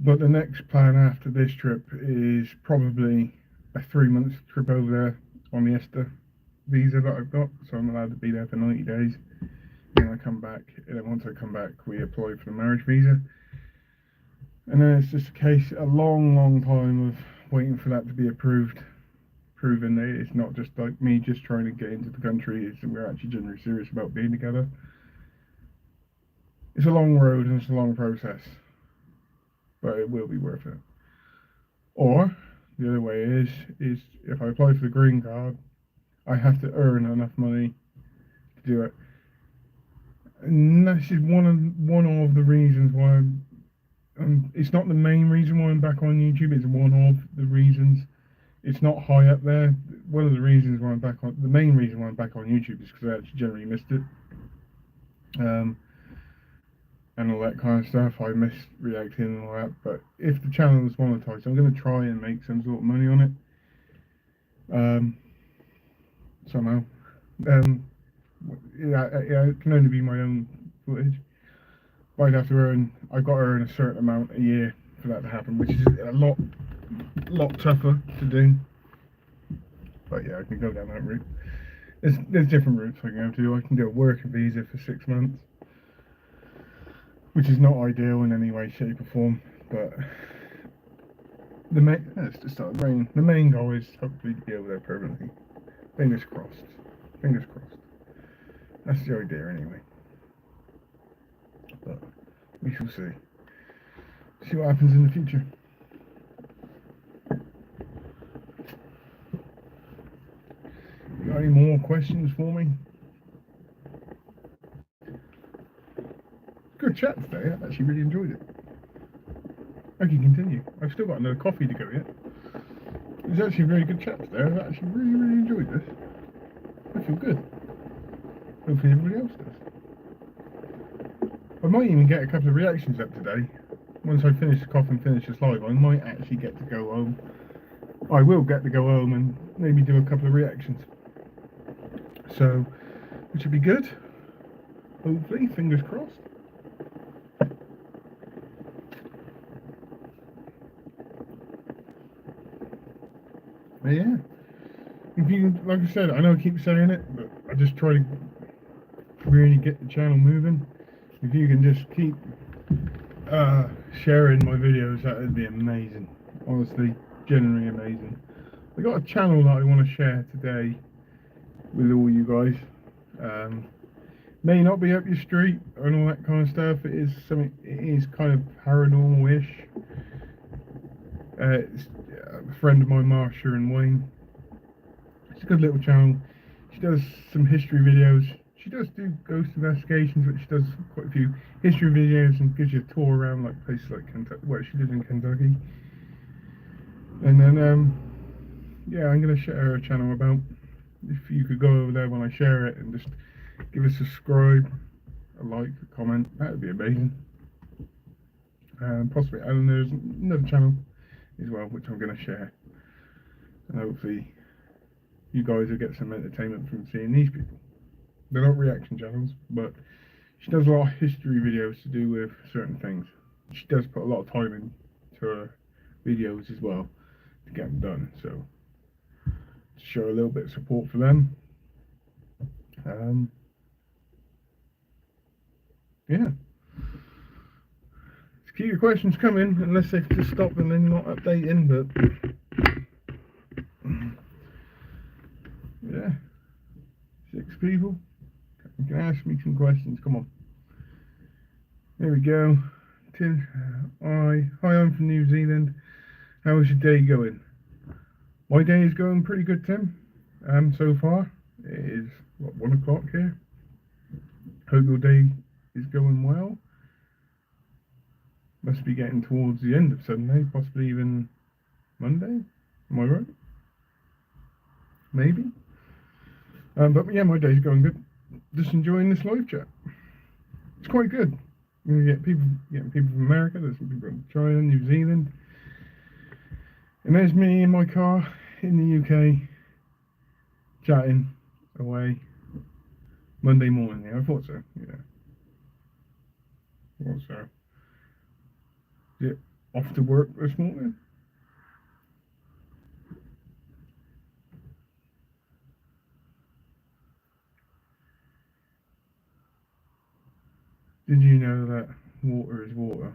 But the next plan after this trip is probably a 3-month trip over there on the ESTA visa that I've got. So I'm allowed to be there for 90 days. And I come back, and then once I come back, we apply for the marriage visa. And then it's just a long time of waiting for that to be approved, proving that it's not just like me just trying to get into the country, it's we're actually genuinely serious about being together. It's a long road and it's a long process, but it will be worth it. Or the other way is if I apply for the green card, I have to earn enough money to do it. And this is one of the reasons why it's not the main reason why I'm back on YouTube. It's one of the reasons. It's not high up there. One of the reasons why the main reason why I'm back on YouTube is because I actually generally missed it. And all that kind of stuff. I miss reacting and all that. But if the channel is monetized, I'm going to try and make some sort of money on it. Somehow. It can only be my own footage. I've got to earn a certain amount a year for that to happen, which is a lot tougher to do. But yeah, I can go down that route. There's different routes I can go to. I can do a working visa for 6 months, which is not ideal in any way, shape or form, but it's just started raining. The main goal is hopefully to be over there permanently. Fingers crossed. Fingers crossed. That's the idea anyway. But we shall see. See what happens in the future. You got any more questions for me? Good chat today. I actually really enjoyed it. I can continue. I've still got another coffee to go yet. It was actually a very good chat today. I've actually really enjoyed this. I feel good. Hopefully everybody else does. I might even get a couple of reactions up today. Once I finish the coffee and finish this live, I might actually get to go home. I will get to go home and maybe do a couple of reactions. So, which would be good. Hopefully, fingers crossed. But yeah. If you, like I said, I know I keep saying it, but I just try to really get the channel moving. If you can just keep sharing my videos, that would be amazing. Honestly, genuinely amazing. I got a channel that I want to share today with all you guys. may not be up your street and all that kind of stuff. It is something. It is kind of paranormal-ish. It's a friend of mine, Marsha and Wayne. It's a good little channel. She does some history videos. She does do ghost investigations, but she does quite a few history videos and gives you a tour around like places like Kentucky. Well, she lives in Kentucky. And then, yeah, I'm gonna share her channel about. If you could go over there when I share it and just give us a subscribe, a like, a comment, that would be amazing. Possibly, and there's another channel as well which I'm going to share, and hopefully you guys will get some entertainment from seeing these people. They're not reaction channels, but she does a lot of history videos to do with certain things. She does put a lot of time into her videos as well to get them done, so to show a little bit of support for them. Yeah. Just keep your questions coming, unless they've just stopped and then not updating, but yeah. 6 people. You can ask me some questions, come on. There we go. Tim, hi, I'm from New Zealand. How is your day going? My day is going pretty good, Tim. So far. It is, what, 1 o'clock here? Hope your day is going well. Must be getting towards the end of Sunday, possibly even Monday. Am I right? Maybe. But yeah, my day's going good. Just enjoying this live chat. It's quite good. You getting people from America. There's some people from China, New Zealand, and there's me in my car in the UK chatting away. Monday morning. Yeah, I thought so. Yeah, I thought so. Is it off to work this morning? Did you know that water is water?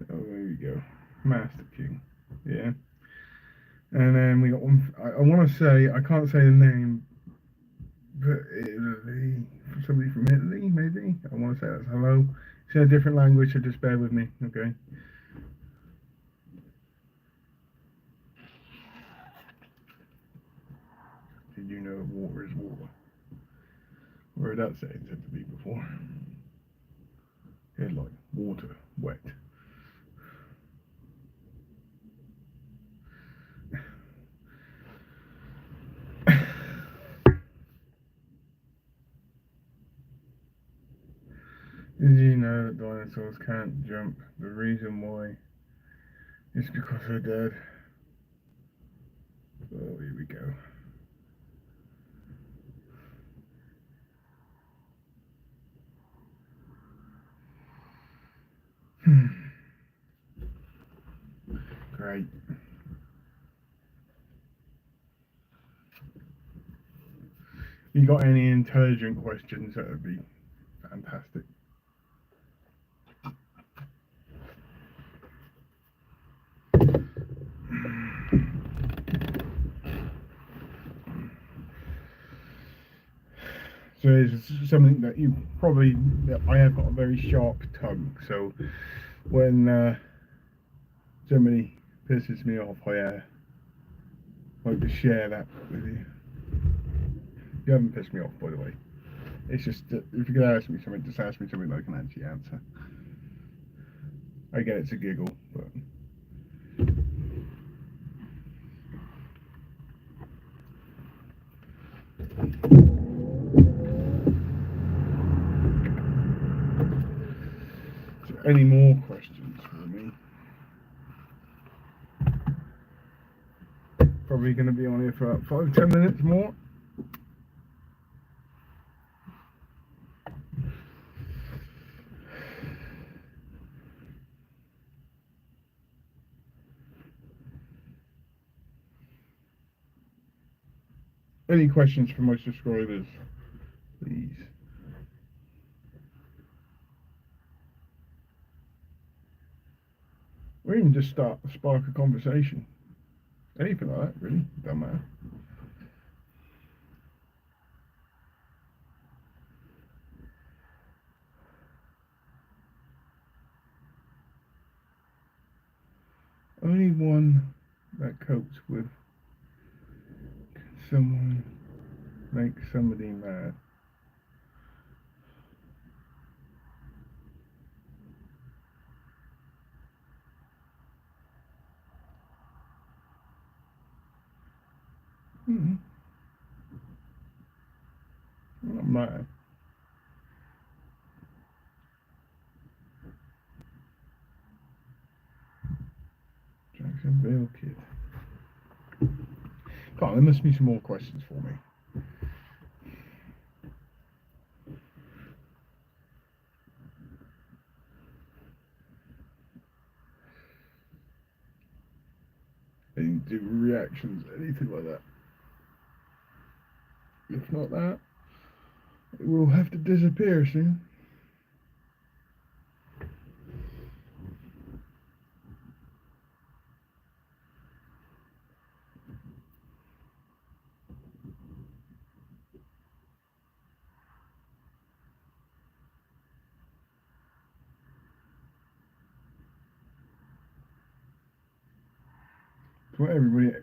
Oh, there you go. Master King. Yeah. And then we got one. I want to say, I can't say the name, but Italy. Somebody from Italy, maybe? I want to say that's hello. It's in a different language, so just bear with me, okay? Did you know water is water? Where did that saying said to be before? Headline, water, wet. Did you know that dinosaurs can't jump? The reason why is because they're dead. Oh, here we go. Great. If you got any intelligent questions, that would be fantastic. So it's something that you probably, I have got a very sharp tongue, so when somebody pisses me off, I like to share that with you. You haven't pissed me off, by the way. It's just that if you're going to ask me something, just ask me something that I can actually answer. I get it's a giggle, but... So any more questions for me? Probably going to be on here for about 5-10 minutes more. Any questions from my subscribers, please? Or even just spark a conversation. Anything like that, really. Doesn't matter. only one that copes with someone make somebody mad. Mm-hmm. Not mad. Jacksonville Kid. Come on, there must be some more questions for me. Any do reactions, anything like that. If not that, it will have to disappear soon.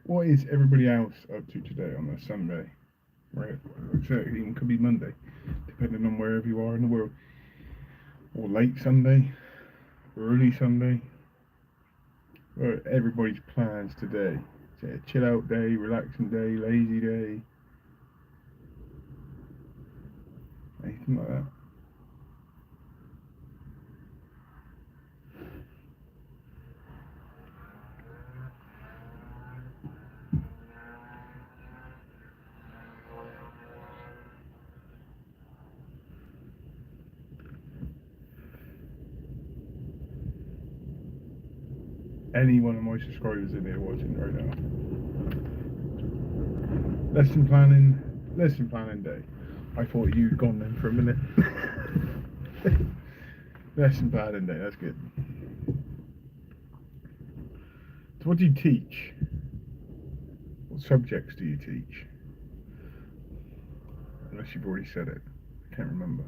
What is everybody else up to today on a Sunday? Right, so it even could be Monday, depending on wherever you are in the world, or late Sunday, early Sunday. Everybody's plans today. Is it a chill out day, relaxing day, lazy day, anything like that? Any one of my subscribers in there watching right now. Lesson planning day. I thought you'd gone then for a minute. Lesson planning day, that's good. So what do you teach? What subjects do you teach? Unless you've already said it. I can't remember.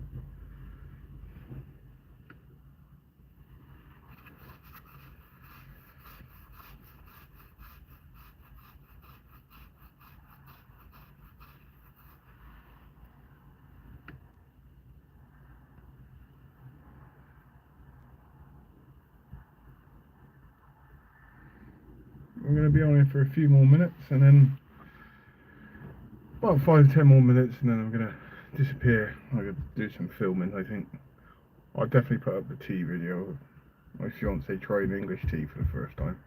I'm going to be on here for a few more minutes and then about 5-10 more minutes and then I'm going to disappear. I'm going to do some filming, I think. I'll definitely put up the tea video. My fiance tried English tea for the first time.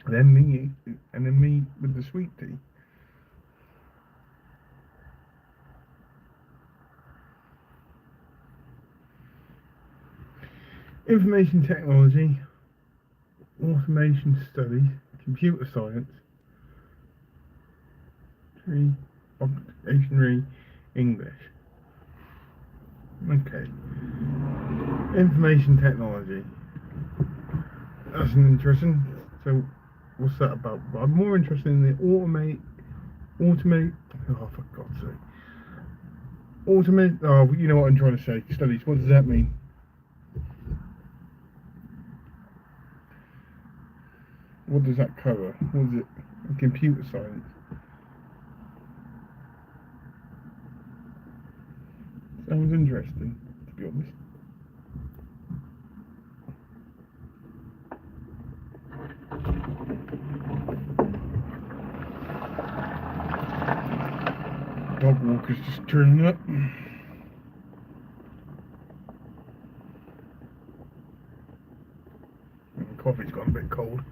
And then me with the sweet tea. Information technology, automation studies, computer science, occupational English. Okay. Information technology. That's an interesting. So, what's that about? But I'm more interested in the automate. Oh, for God's sake. Automate. Oh, you know what I'm trying to say. Studies. What does that mean? What does that cover? What is it? Computer science. Sounds interesting, to be honest. Dog walker's just turning up. The coffee's gone a bit cold.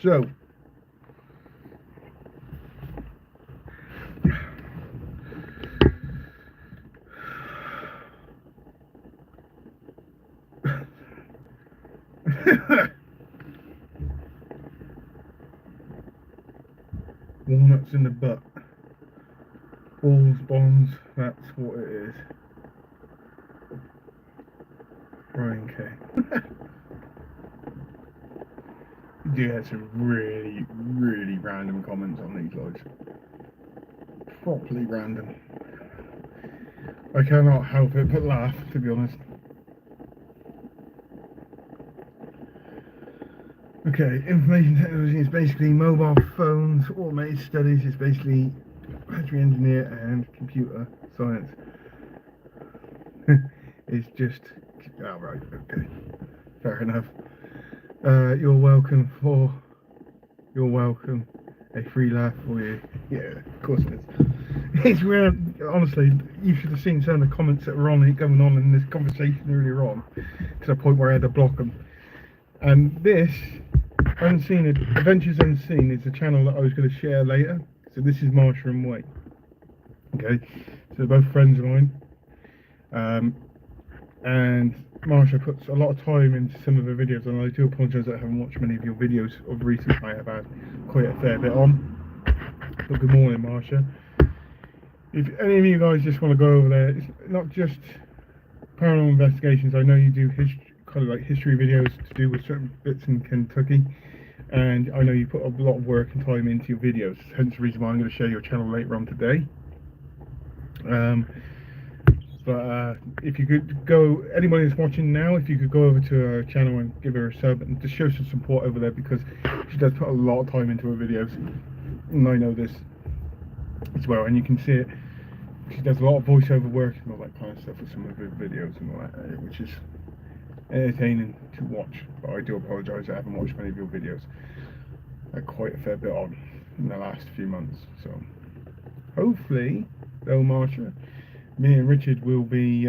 So, walnuts in the butt. Balls, bombs, that's what it is. Ryan K. You do have some really, really random comments on these guys. properly random. I cannot help it but laugh, to be honest. Okay, information technology is basically mobile phones, automated studies is basically battery engineer, and computer science. It's just, oh right, okay, fair enough. You're welcome. A free laugh for you. Yeah, of course it is. It's weird, honestly. You should have seen some of the comments that were going on in this conversation earlier on, to the point where I had to block them. And this, Unseen Adventures Unseen, is the channel that I was going to share later. So this is Marsha and Wayne. Okay, so they're both friends of mine. And Marsha puts a lot of time into some of her videos, and I do apologise that I haven't watched many of your videos of recent. I have had quite a fair bit on. But good morning, Marsha. If any of you guys just want to go over there, it's not just paranormal investigations. I know you do kind of like history videos to do with certain bits in Kentucky, and I know you put a lot of work and time into your videos. Hence the reason why I'm going to share your channel later on today. But if you could go, anybody that's watching now, if you could go over to her channel and give her a sub and just show some support over there, because she does put a lot of time into her videos, and I know this as well, and you can see it. She does a lot of voiceover work and all that kind of stuff with some of her videos and all that, which is entertaining to watch. But I do apologise, I haven't watched many of your videos. I had quite a fair bit on in the last few months, so hopefully, though, Marsha, me and Richard will be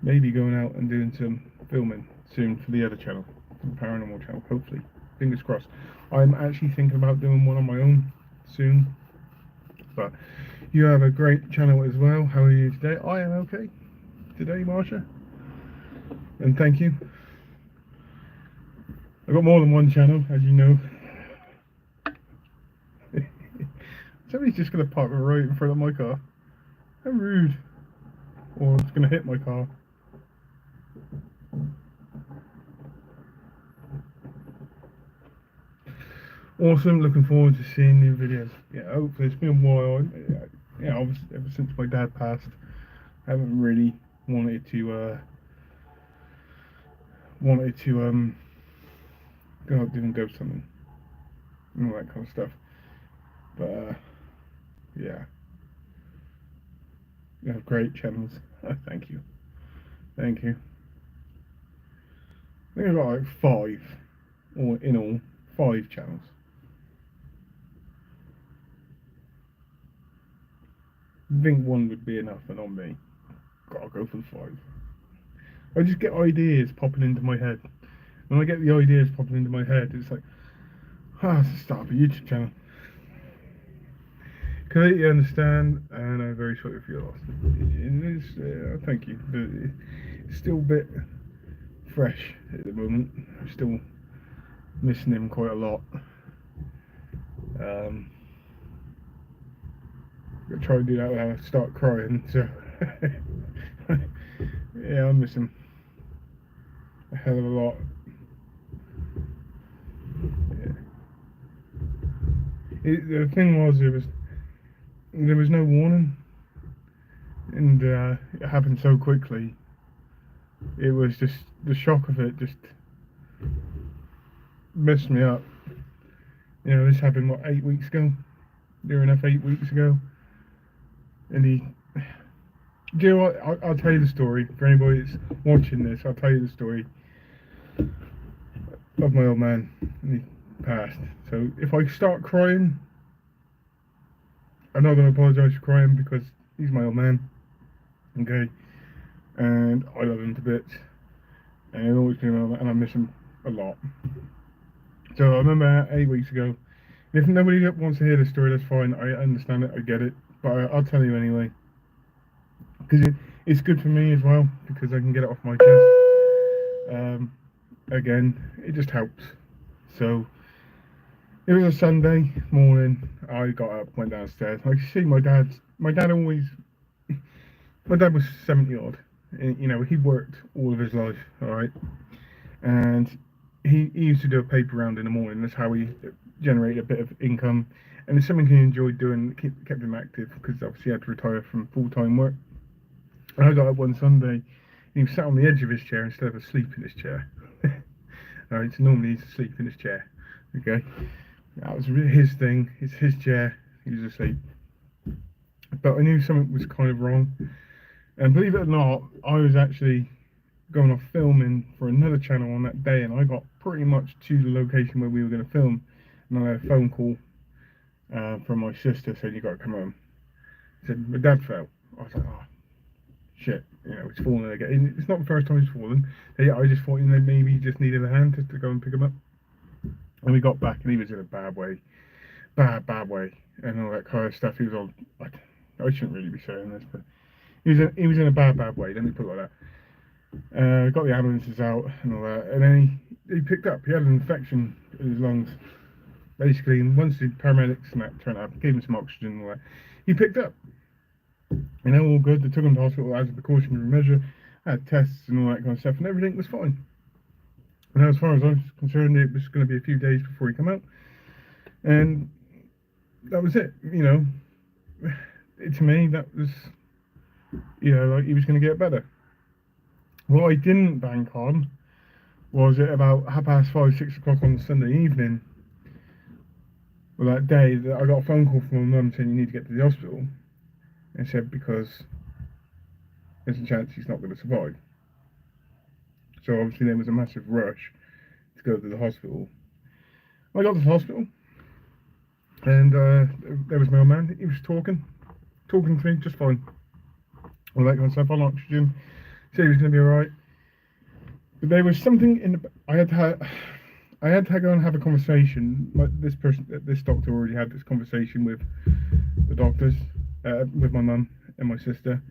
maybe going out and doing some filming soon for the other channel, the paranormal channel, hopefully. Fingers crossed. I'm actually thinking about doing one on my own soon. But you have a great channel as well. How are you today? I am okay today, Marsha. And thank you. I've got more than one channel, as you know. Somebody's just going to park right in front of my car. How rude. Or it's going to hit my car. Awesome, looking forward to seeing new videos. Yeah, hopefully it's been a while. Yeah, obviously ever since my dad passed, I haven't really wanted to go out doing ghost hunting and all that kind of stuff. But yeah. You have great channels. Thank you. Thank you. I think I've got like 5, or in all, 5 channels. I think 1 would be enough, and on me, gotta go for the 5. I just get ideas popping into my head. When I get the ideas popping into my head, it's like, let's start a YouTube channel. Completely understand, and I'm very sorry for your loss. It is, thank you. It's still a bit fresh at the moment. I'm still missing him quite a lot. I try to do that without I start crying. So yeah, I miss him a hell of a lot. Yeah. The thing was, there was no warning, and it happened so quickly. It was just the shock of it just messed me up. You know, this happened what, 8 weeks ago, near enough 8 weeks ago, and do you know what? I'll tell you the story for anybody that's watching this. I'll tell you the story of my old man, and he passed. So if I start crying, I'm not going to apologise for crying, because he's my old man, okay, and I love him to bits, and he'll always be my old man, and I miss him a lot. So I remember 8 weeks ago. If nobody wants to hear the story, that's fine. I understand it. I get it. But I'll tell you anyway, because it's good for me as well, because I can get it off my chest. Again, it just helps. So it was a Sunday morning. I got up, went downstairs. I see my dad was 70 odd. You know, he worked all of his life, all right, and he used to do a paper round in the morning. That's how he generated a bit of income, and it's something he enjoyed doing. Kept him active because obviously he had to retire from full-time work. And I got up one Sunday, and he was sat on the edge of his chair instead of asleep in his chair. All right, so normally he's asleep in his chair. Okay, that was really his thing. It's his chair. He was asleep. But I knew something was kind of wrong. And believe it or not, I was actually going off filming for another channel on that day, and I got pretty much to the location where we were going to film, and I had a phone call from my sister saying, "You got to come home." He said, "My dad fell." I was like, "Oh, shit, he's fallen again." It's not the first time he's fallen. I just thought, maybe he just needed a hand to go and pick him up. And we got back, and he was in a bad way, bad way, and all that kind of stuff. He was all, I shouldn't really be saying this, but he was in a bad way. Let me put it like that. Got the ambulances out and all that, and then he picked up. He had an infection in his lungs, basically. And once the paramedics turned up, gave him some oxygen and all that, he picked up. All good. They took him to hospital as a precautionary measure, had tests and all that kind of stuff, and everything was fine. And as far as I was concerned, it was going to be a few days before he came out, and that was it. To me, that was, like he was going to get better. What I didn't bank on was at about 5:30, 6 o'clock on Sunday evening, well, that day, that I got a phone call from my mum saying, "You need to get to the hospital." And said, because there's a chance he's not going to survive. So obviously there was a massive rush to go to the hospital. I got to the hospital, and there was my old man. He was talking to me just fine. All that kind of stuff, on oxygen. Said he was going to be alright. But there was something in the... I had to go and have a conversation. This doctor already had this conversation with the doctors, with my mum and my sister.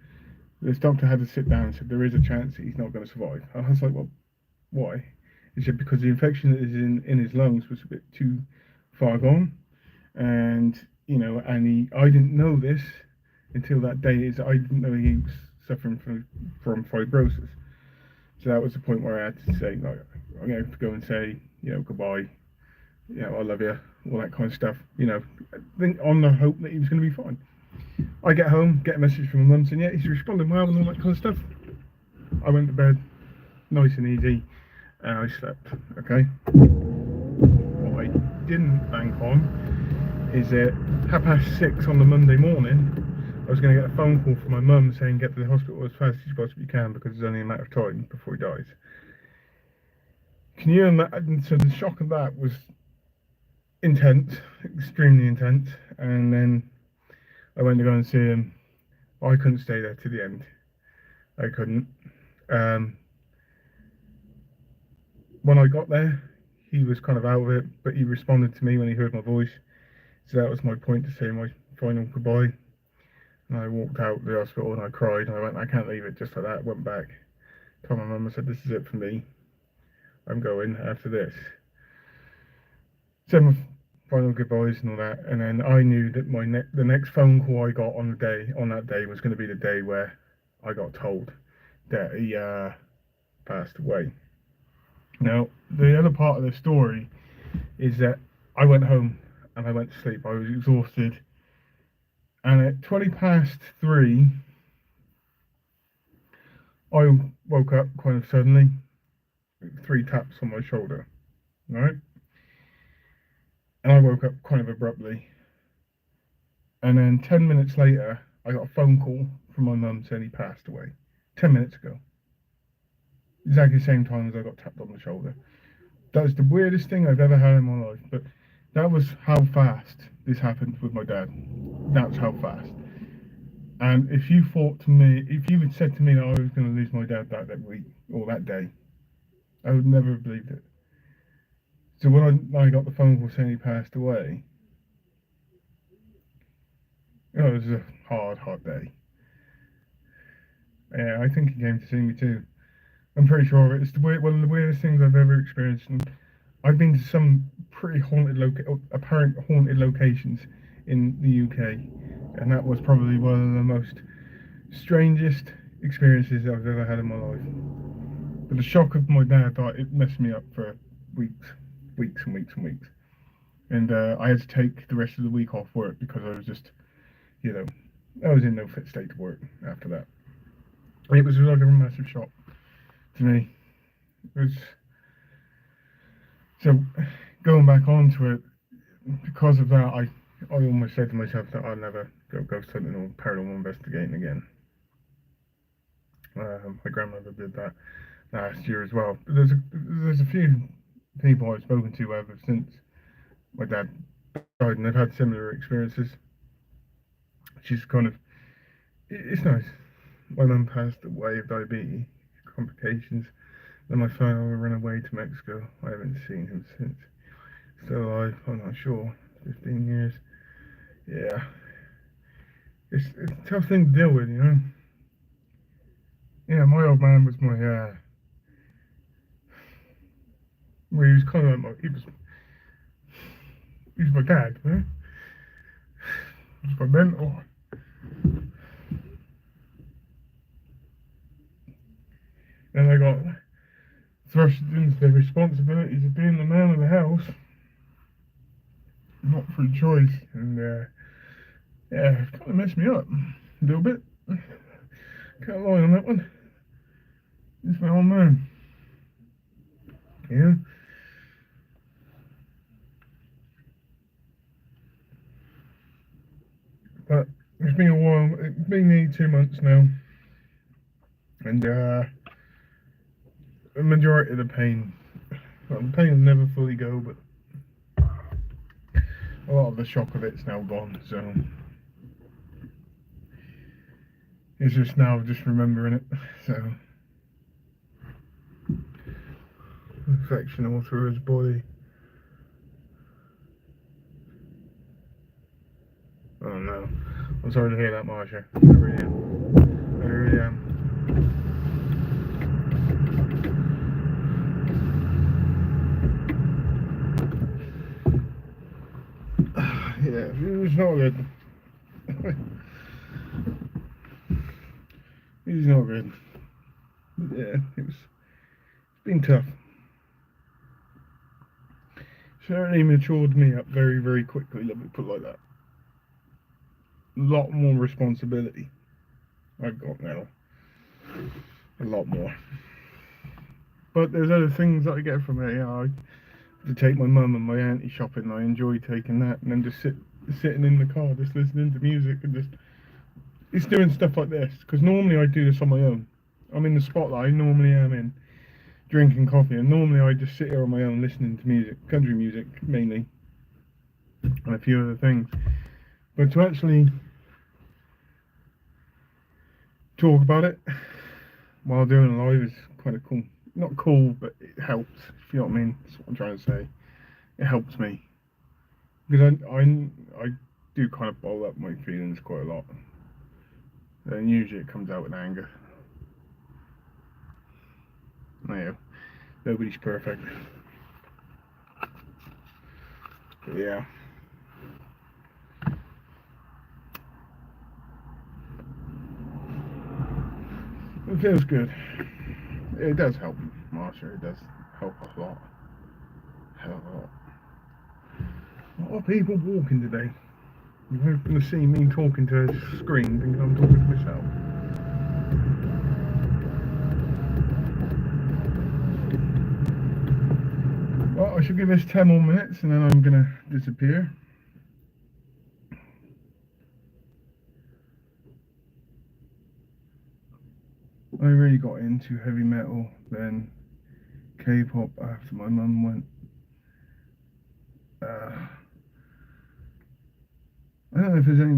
This doctor had to sit down and said, there is a chance that he's not going to survive. I was like, well, why? He said, because the infection that is in his lungs was a bit too far gone. And, I didn't know this until that day. I didn't know he was suffering from fibrosis. So that was the point where I had to say, like, I'm going to have to go and say, goodbye. I love you, all that kind of stuff. On the hope that he was going to be fine. I get home, get a message from my mum saying, yeah, he's responding well and all that kind of stuff. I went to bed, nice and easy, and I slept, okay? What I didn't bank on is that 6:30 on the Monday morning, I was going to get a phone call from my mum saying, get to the hospital as fast as you possibly can because it's only a matter of time before he dies. Can you imagine? So the shock of that was intense, extremely intense, and then I went to go and see him. I couldn't stay there to the end. I couldn't. When I got there, he was kind of out of it, but he responded to me when he heard my voice. So that was my point to say my final goodbye. And I walked out of the hospital and I cried. And I went, I can't leave it just like that. I went back, told my mum, I said, this is it for me. I'm going after this. Said my final goodbyes and all that, and then I knew that the next phone call I got on that day was going to be the day where I got told that he passed away. Now, the other part of the story is that I went home and I went to sleep. I was exhausted, and at 3:20, I woke up kind of suddenly, 3 taps on my shoulder, right? And I woke up kind of abruptly. And then 10 minutes later, I got a phone call from my mum saying he passed away. 10 minutes ago. Exactly the same time as I got tapped on the shoulder. That was the weirdest thing I've ever had in my life. But that was how fast this happened with my dad. That's how fast. And if you had said to me that I was going to lose my dad that week or that day, I would never have believed it. So when I got the phone call saying he passed away, it was a hard day. Yeah, I think he came to see me too. I'm pretty sure of it. It's one of the weirdest things I've ever experienced. And I've been to some pretty apparent haunted locations in the UK, and that was probably one of the most strangest experiences I've ever had in my life. But the shock of my dad, it messed me up for weeks and weeks and weeks. And I had to take the rest of the week off work because I was just, you know, I was in no fit state to work after that. And it was like a massive shock to me. It was, so going back onto it, because of that, I almost said to myself that I'd never go ghost hunting or paranormal investigating again. My grandmother did that last year as well. But there's a few people I've spoken to ever since my dad died, and they've had similar experiences. She's kind of, it's nice. My mum passed away of diabetes complications. Then my father ran away to Mexico. I haven't seen him since. Still alive, I'm not sure. 15 years. Yeah. It's a tough thing to deal with, you know. Yeah, my old man was my, well, he was kind of like he was my dad, you know. He was my mentor. And I got thrust into the responsibilities of being the man of the house, not through choice, and yeah, it kind of messed me up a little bit. Can't lie on that one. It's my old man. Yeah. But it's been a while. It's been nearly 2 months now, and the majority of the pain, well, the pain will never fully go, but a lot of the shock of it's now gone. So it's just now just remembering it. So infection all through his body. Oh no. I'm sorry to hear that, Marsha. I really am. I really am. Yeah, it was not good. It was not good. Yeah, it's been tough. Certainly matured me up very, very quickly, let me put it like that. A lot more responsibility I've got now. A lot more. But there's other things that I get from it. Yeah, I to take my mum and my auntie shopping. I enjoy taking that, and then just sitting in the car, just listening to music, and it's doing stuff like this. Because normally I do this on my own. I'm in the spot that I normally am in, drinking coffee, and normally I just sit here on my own listening to music, country music mainly, and a few other things. But to actually talk about it while doing live is kind of cool. Not cool, but it helps, if you know what I mean. That's what I'm trying to say. It helps me. Because I do kind of bottle up my feelings quite a lot. And usually it comes out with anger. Yeah, nobody's perfect. But yeah. It feels good. It does help, Marsha. It does help a lot. Hell of a lot. A lot of people walking today. You're going to see me talking to a screen thinking I'm talking to myself. Well, I should give this 10 more minutes and then I'm going to disappear. I really got into heavy metal, then K-pop after my mum went. I don't know if there's any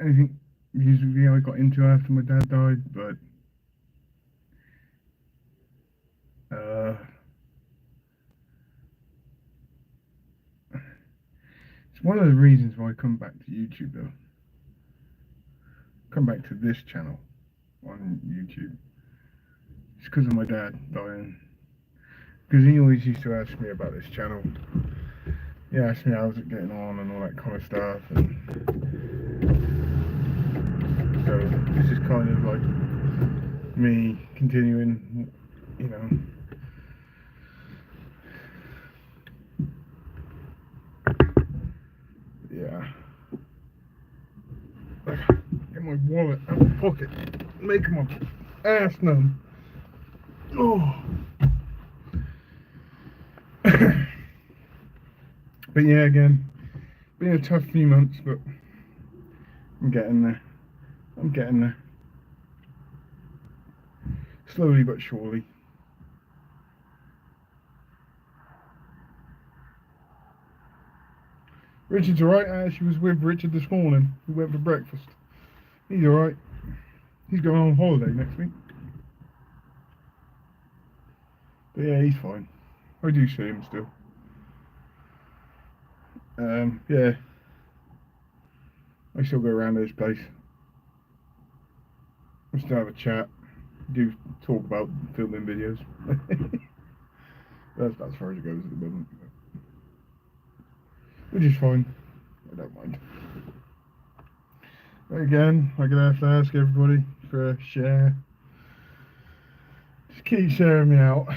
anything musically I got into after my dad died, but it's one of the reasons why I come back to YouTube though. Come back to this channel on YouTube. It's because of my dad dying. Because he always used to ask me about this channel. He asked me how's it getting on and all that kind of stuff. And so this is kind of like me continuing, you know, my wallet out of my pocket, making my ass numb. Oh. But yeah, again, been a tough few months, but I'm getting there. I'm getting there. Slowly but surely. Richard's alright. I actually was with Richard this morning. We went for breakfast. He's alright. He's going on holiday next week. But yeah, he's fine. I do see him still. Yeah. I still go around his place. We still have a chat. Do talk about filming videos. That's as far as it goes at the moment. Which is fine. I don't mind. But again, I'm going to have to ask everybody for a share. Just keep sharing me out.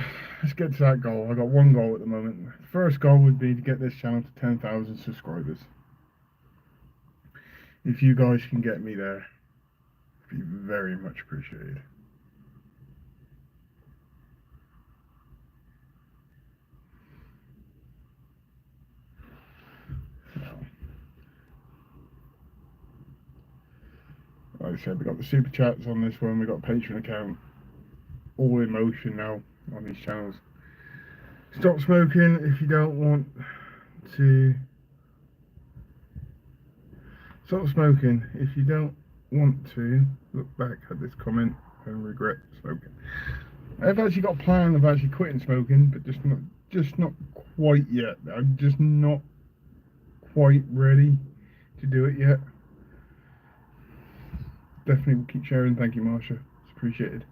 Let's get to that goal. I got one goal at the moment. The first goal would be to get this channel to 10,000 subscribers. If you guys can get me there, it'd be very much appreciated. Like I said, we got the super chats on this one. We got a Patreon account, all in motion now on these channels. Stop smoking if you don't want to. Stop smoking if you don't want to look back at this comment and regret smoking. I've actually got a plan of actually quitting smoking, but just not quite yet. I'm just not quite ready to do it yet. Definitely will keep sharing. Thank you, Marsha. It's appreciated.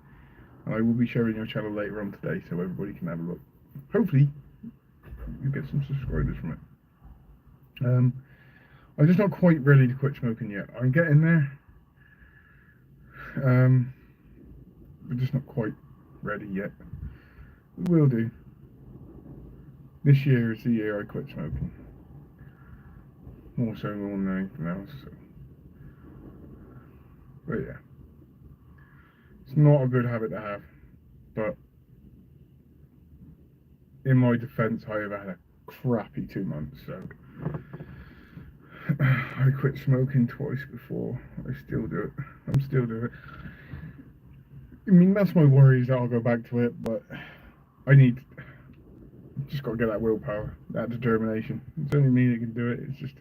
And I will be sharing your channel later on today so everybody can have a look. Hopefully you get some subscribers from it. I'm just not quite ready to quit smoking yet. I'm getting there. But just not quite ready yet. We will do. This year is the year I quit smoking. More so than anything else. So. But yeah. It's not a good habit to have. But in my defence, I have had a crappy 2 months, so I quit smoking twice before. I still do it. I'm still doing it. I mean, that's my worry, is that I'll go back to it, but just got to get that willpower, that determination. It's only me that can do it. It's just,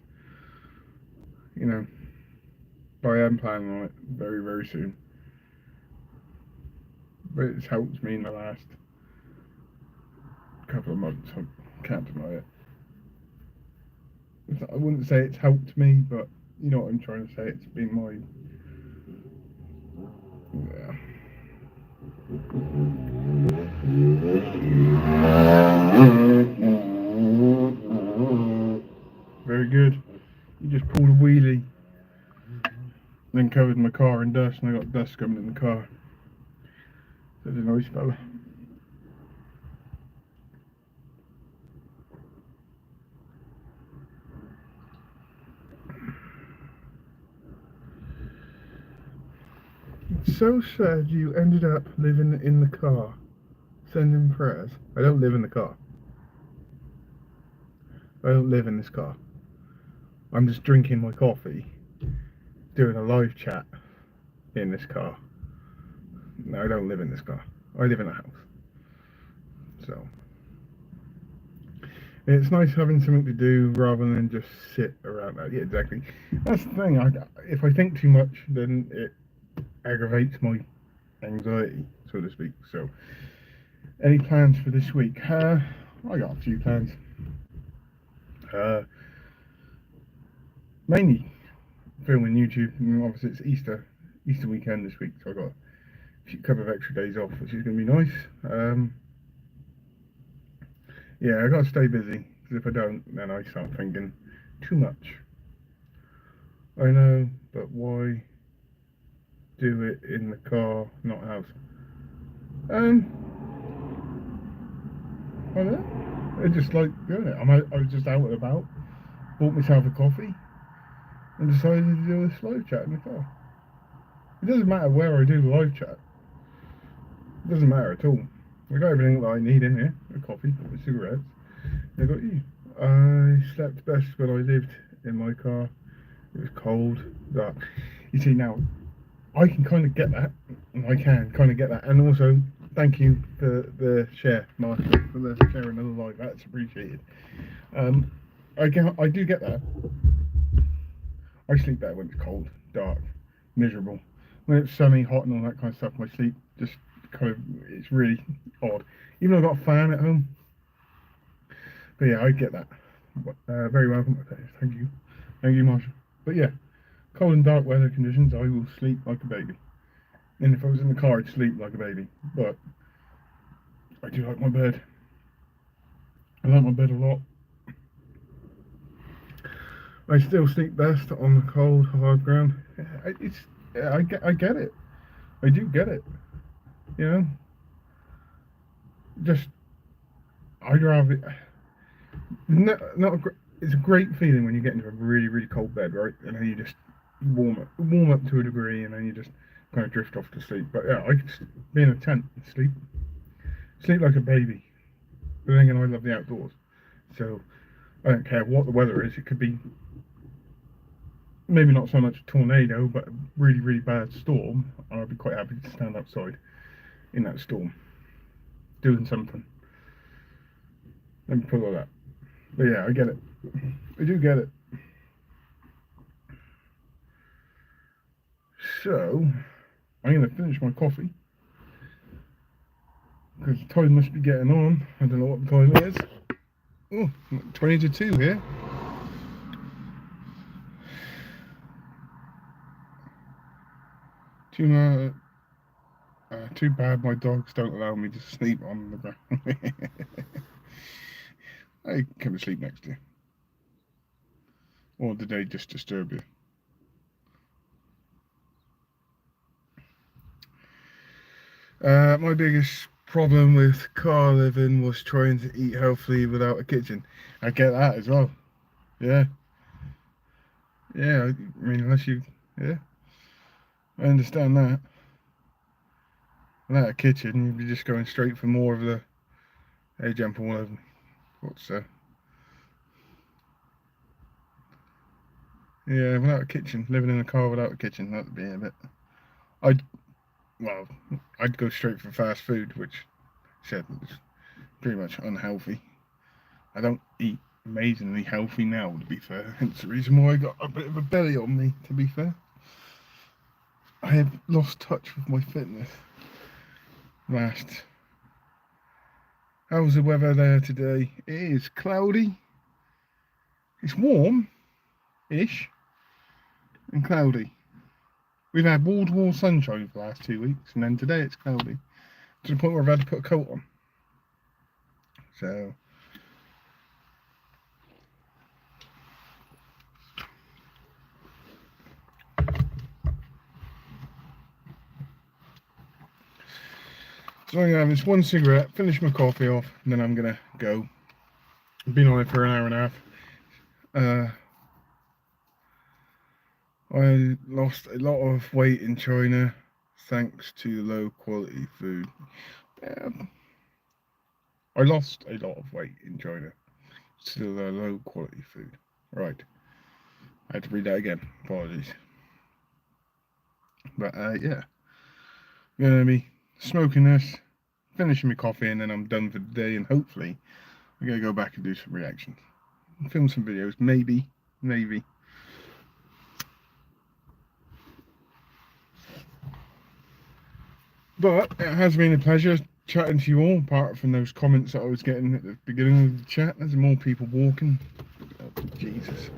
you know, but I am planning on it very, very soon. But it's helped me in the last couple of months. I can't deny it. I wouldn't say it's helped me, but you know what I'm trying to say. It's been my... Yeah. Very good. You just pulled a wheelie, then covered my car in dust, and I got dust coming in the car. That's a nice fella. It's so sad you ended up living in the car, sending prayers. I don't live in the car. I don't live in this car. I'm just drinking my coffee, doing a live chat in this car. No, I don't live in this car. I live in a house. So it's nice having something to do rather than just sit around that. Yeah, exactly. That's the thing. If I think too much, then it aggravates my anxiety, so to speak. So, any plans for this week? I got a few plans. Mainly filming YouTube. Obviously, it's Easter weekend this week, so I got a couple of extra days off, which is going to be nice. Yeah, I got to stay busy, because if I don't, then I start thinking too much. I know, but why do it in the car, not house? I don't know. I just like doing it. I was just out and about, bought myself a coffee, and decided to do a live chat in the car. It doesn't matter where I do the live chat. It doesn't matter at all. I got everything that I need in here. A coffee, a cigarettes. I got you. I slept best when I lived in my car. It was cold. But you see now, I can kind of get that. I can kind of get that. And also, thank you for the share, Marshall, for the sharing of the live. That's appreciated. I do get that. I sleep better when it's cold, dark, miserable. When it's sunny, hot, and all that kind of stuff, my sleep just kind of, it's really odd. Even though I've got a fan at home. But yeah, I get that. Very welcome. Thank you. Thank you, Marshall. But yeah, cold and dark weather conditions, I will sleep like a baby. And if I was in the car, I'd sleep like a baby. But I do like my bed. I like my bed a lot. I still sleep best on the cold, hard ground. I get it. I do get it. You know, just I'd rather. Not it's a great feeling when you get into a really, really cold bed, right? And then you just warm up to a degree, and then you just kind of drift off to sleep. But yeah, I could be in a tent and sleep like a baby. But then again, I love the outdoors, so I don't care what the weather is. It could be maybe not so much a tornado, but a really, really bad storm, and I'd be quite happy to stand outside in that storm, doing something. Let me put it like that. But yeah, I get it. I do get it. So, I'm going to finish my coffee. Because the time must be getting on. I don't know what the time is. Oh, 20 to 2 here. Too bad my dogs don't allow me to sleep on the ground. I come to sleep next to you. Or did they just disturb you? My biggest problem with car living was trying to eat healthily without a kitchen. I get that as well. Yeah. Yeah, I mean, unless you, yeah, I understand that. Without a kitchen, you'd be just going straight for more of the, hey, jump all over me. What's yeah, without a kitchen, living in a car without a kitchen, that'd be a bit. I'd, well, I'd go straight for fast food, which said is pretty much unhealthy. I don't eat amazingly healthy now, to be fair. Hence the reason why I got a bit of a belly on me, to be fair. I have lost touch with my fitness. How's the weather there today? It is cloudy. It's warm-ish and cloudy. We've had wall-to-wall sunshine for the last 2 weeks, and then today it's cloudy. To the point where I've had to put a coat on. So, I'm going to have this one cigarette, finish my coffee off, and then I'm going to go. I've been on it for an hour and a half. I lost a lot of weight in China thanks to low quality food. I lost a lot of weight in China to the low quality food. Right. I had to read that again. Apologies. But yeah. I'm going to be smoking this, finishing my coffee, and then I'm done for the day. And hopefully, I'm going to go back and do some reactions. Film some videos. Maybe. But it has been a pleasure chatting to you all, apart from those comments that I was getting at the beginning of the chat. There's more people walking. Oh, Jesus.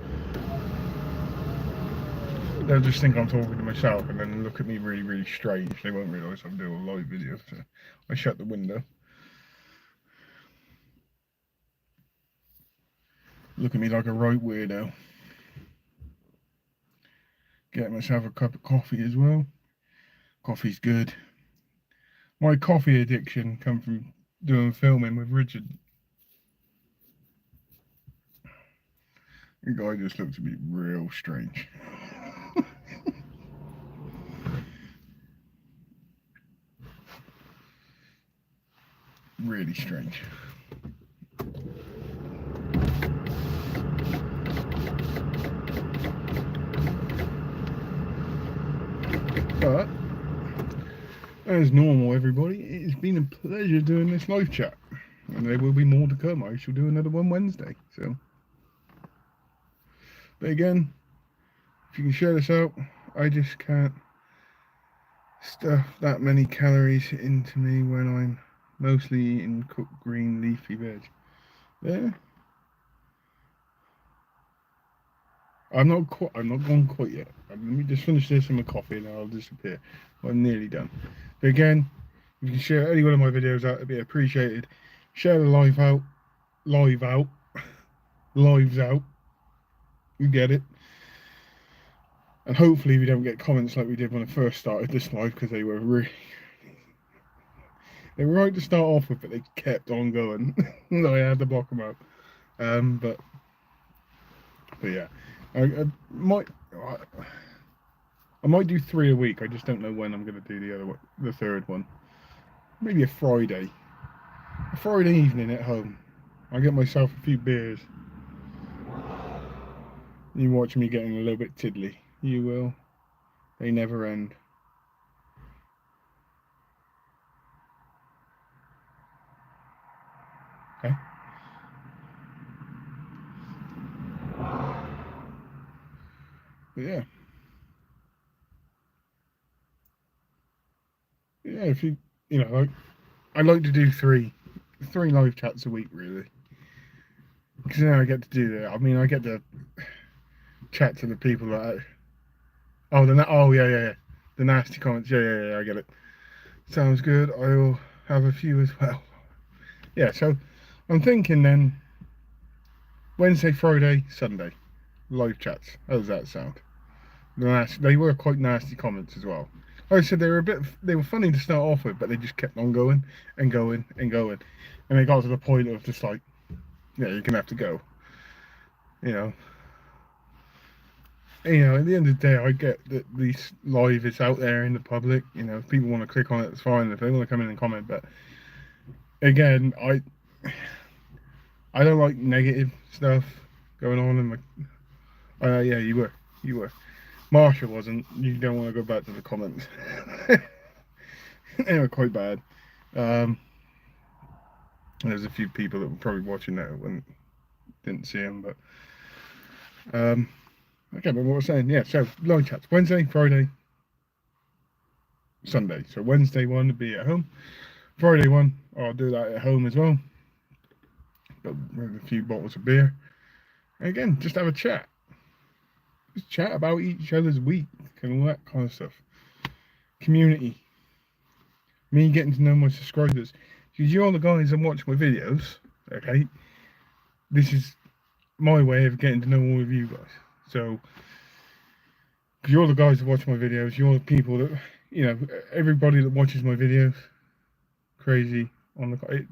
They'll just think I'm talking to myself and then look at me really, really strange. They won't realise I'm doing a live video. So I shut the window. Look at me like a right weirdo. Get myself a cup of coffee as well. Coffee's good. My coffee addiction come from doing filming with Richard. The guy just looked at me real strange. really strange. But as normal, everybody, it's been a pleasure doing this live chat, and there will be more to come. I shall do another one Wednesday. So, but again, if you can share this out, I just can't stuff that many calories into me when I'm mostly eating cooked green leafy veg. There. I'm not gone quite yet. Let me just finish this and my coffee and I'll disappear. I'm nearly done. But again, if you can share any one of my videos out, it'd be appreciated. Share the lives out. You get it. And hopefully we don't get comments like we did when I first started this live, because they were right to start off with, but they kept on going. I had to block them out. But yeah, I might do 3 a week. I just don't know when I'm going to do the third one. Maybe a Friday evening at home. I'll get myself a few beers. You watch me getting a little bit tiddly. You will. They never end. Okay. But yeah. Yeah, if you know, I like to do three live chats a week, really, because then I get to do that. I mean, I get to chat to the people that yeah, the nasty comments. Yeah, I get it. Sounds good. I'll have a few as well. Yeah, so I'm thinking then Wednesday, Friday, Sunday live chats. How does that sound? They were quite nasty comments as well. Like I said, they were funny to start off with, but they just kept on going and going and going, and they got to the point of just like, yeah, you're gonna have to go. You know, at the end of the day, I get that this live is out there in the public. You know, if people want to click on it, it's fine. If they want to come in and comment, but again, I don't like negative stuff going on in my. Yeah, you were. Marsha wasn't. You don't want to go back to the comments. They were quite bad. There's a few people that were probably watching that and didn't see them, but I can't remember what I was saying. Yeah, so live chats Wednesday, Friday, Sunday. So Wednesday one would be at home. Friday one, I'll do that at home as well, but with a few bottles of beer. And again, just have a chat. Just chat about each other's week and all that kind of stuff. Community. Me getting to know my subscribers. Because you're all the guys that watch my videos, okay? This is my way of getting to know all of you guys. So, because you're the guys that watch my videos, you're the people that, everybody that watches my videos, crazy on the...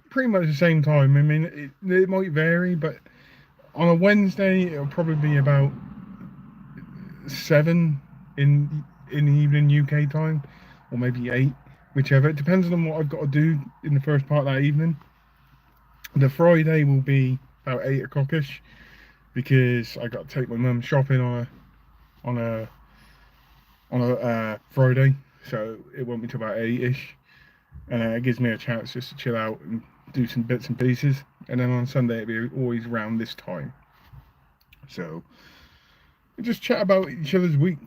pretty much the same time. I mean, it might vary, but on a Wednesday, it'll probably be about 7 in the evening UK time, or maybe 8, whichever. It depends on what I've got to do in the first part of that evening. The Friday will be about 8 o'clock-ish, because I got to take my mum shopping on a Friday, so it won't be till about 8-ish, and it gives me a chance just to chill out and do some bits and pieces. And then on Sunday it'll be always around this time, so we just chat about each other's week,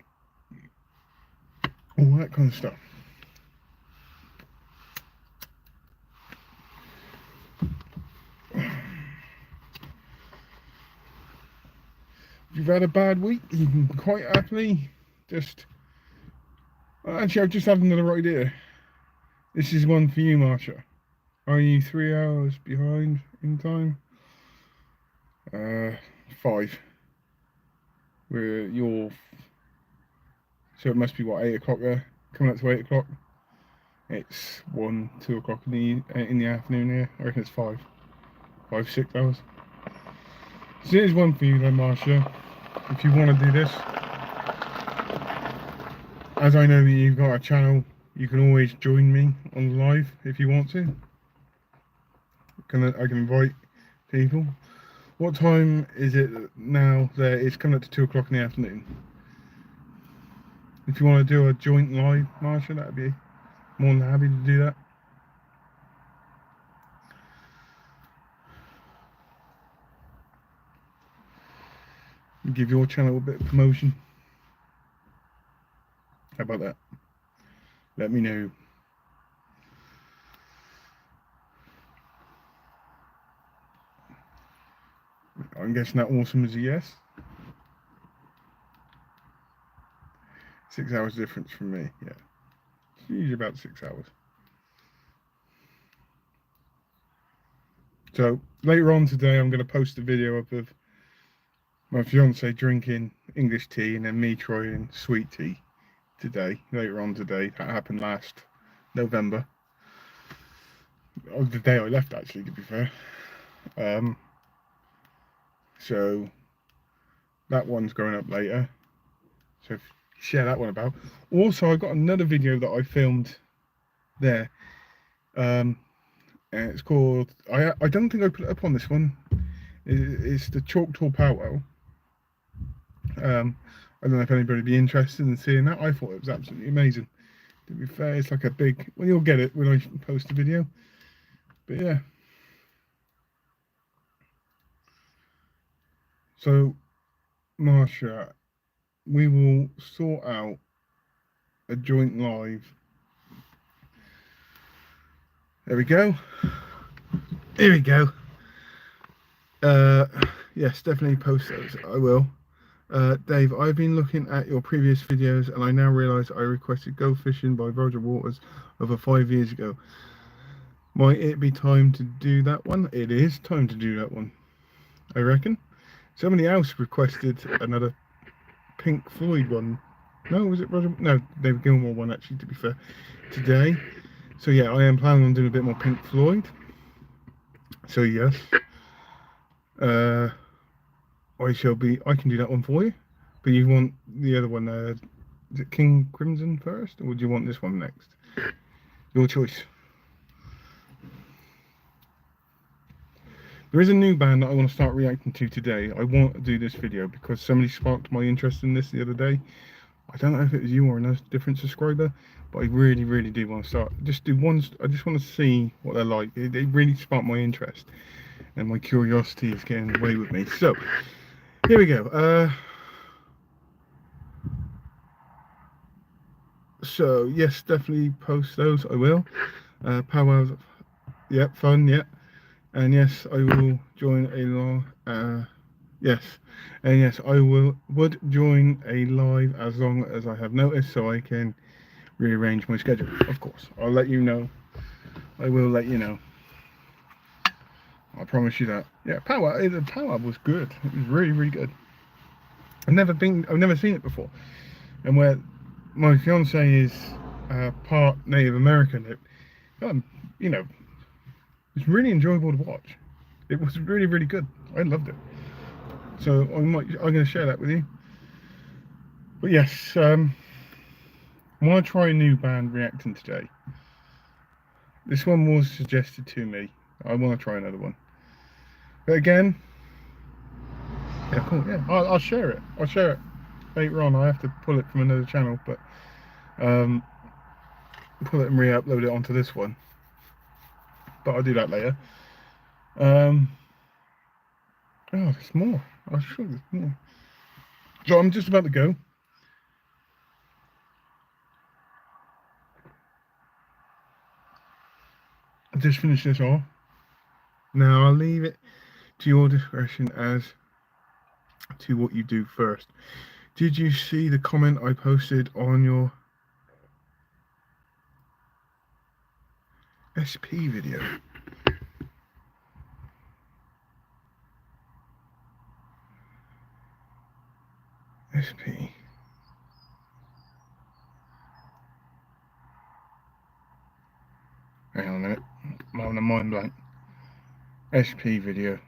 all that kind of stuff. If you've had a bad week, you can quite happily just... Actually, I've just had another idea. This is one for you, Marsha. Are you 3 hours behind in time? 5. So it must be what, 8 o'clock there? Coming up to 8 o'clock. It's 1, 2 o'clock in the afternoon here. I reckon it's 5, 6 hours. So here's one for you then, Marsha. If you want to do this, as I know that you've got a channel you can always join me on live if you want to. I can invite people. What time is it now? There, it's coming up to 2 o'clock in the afternoon. If you want to do a joint live, Marsha, that'd be more than happy to do that. Give your channel a bit of promotion. How about that? Let me know. I'm guessing that awesome is a yes. 6 hours difference from me, yeah. It's usually about 6 hours. So later on today, I'm going to post a video of my fiance drinking English tea and then me trying sweet tea today. Later on today, that happened last November. The day I left, actually, to be fair. So that one's going up later. So share that one about. Also, I got another video that I filmed there. And it's called, I don't think I put it up on this one. It's the Choctaw Powwow. I don't know if anybody would be interested in seeing that. I thought it was absolutely amazing. To be fair, it's like a big, well, you'll get it when I post the video. But yeah. So, Marsha, we will sort out a joint live. There we go. Here we go. Yes, definitely post those. I will. Dave, I've been looking at your previous videos and I now realise I requested Go Fishing by Roger Waters over 5 years ago. Might it be time to do that one? It is time to do that one, I reckon. Somebody else requested another Pink Floyd one. No, was it Roger? No, David Gilmour one, actually, to be fair, today. So yeah, I am planning on doing a bit more Pink Floyd. So yes. I can do that one for you. But you want the other one, is it King Crimson first? Or do you want this one next? Your choice. There is a new band that I want to start reacting to today. I want to do this video because somebody sparked my interest in this the other day. I don't know if it was you or a different subscriber, but I really, really do want to start. Just do one. I just want to see what they're like. They really sparked my interest, and my curiosity is getting away with me. So here we go. So yes, definitely post those. I will. Powwows, yep, fun, yep. And yes, I will join a live. Yes, and yes, I would join a live as long as I have notice, so I can rearrange my schedule. Of course, I'll let you know. I will let you know. I promise you that. Yeah, the powwow was good. It was really, really good. I've never seen it before. And where my fiance is part Native American, you know, it's really enjoyable to watch. It was really, really good. I loved it. So I'm going to share that with you. But yes, I want to try a new band reacting today. This one was suggested to me. I want to try another one. But again, yeah, cool. Yeah, I'll share it. I'll share it later on. I have to pull it from another channel, but pull it and re-upload it onto this one. But I'll do that later. Oh, there's more. I'm sure there's more. So I'm just about to go. I'll just finish this off. Now I'll leave it to your discretion as to what you do first. Did you see the comment I posted on your SP video? SP. Hang on a minute. I'm having a mind blank. SP video.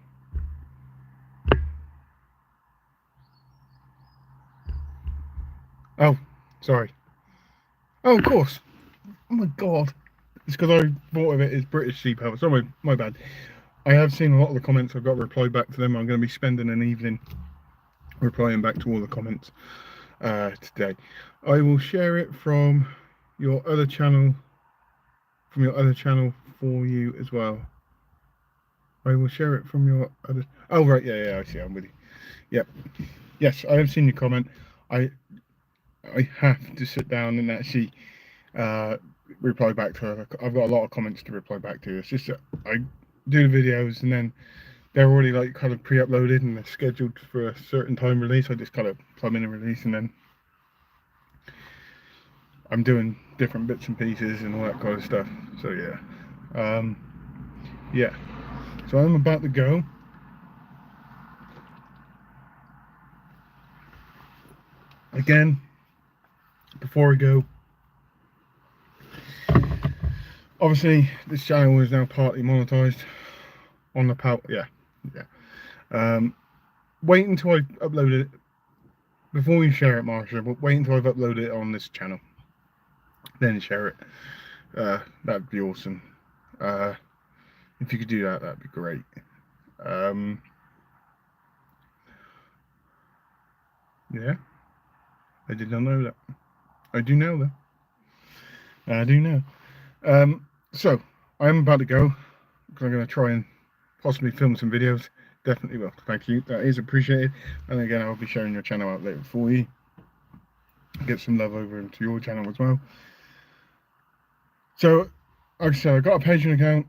Oh, sorry. Oh, of course. Oh my god. It's because I thought of it as British Sea Power. Sorry, my bad. I have seen a lot of the comments. I've got to reply back to them. I'm going to be spending an evening replying back to all the comments today. I will share it from your other channel, for you as well. I will share it from your other. Oh right, yeah, I see. I'm with you. Yep. Yes, I have seen your comment. I have to sit down and actually reply back to her. I've got a lot of comments to reply back to. It's just that I do the videos and then they're already like kind of pre-uploaded and they're scheduled for a certain time release. I just kind of plug in a release and then I'm doing different bits and pieces and all that kind of stuff. So yeah, yeah. So I'm about to go. Again, before I go, obviously this channel is now partly monetized on the wait until I upload it before you share it, Marsha, but wait until I've uploaded it on this channel, then share it. That'd be awesome. If you could do that, that'd be great. Yeah, I did not know that. I do know that. I do know. So I'm about to go because I'm going to try and possibly film some videos. Definitely will. Thank you. That is appreciated. And again, I'll be sharing your channel out later for you. Get some love over into your channel as well. So, like I said, I've got a Patreon account.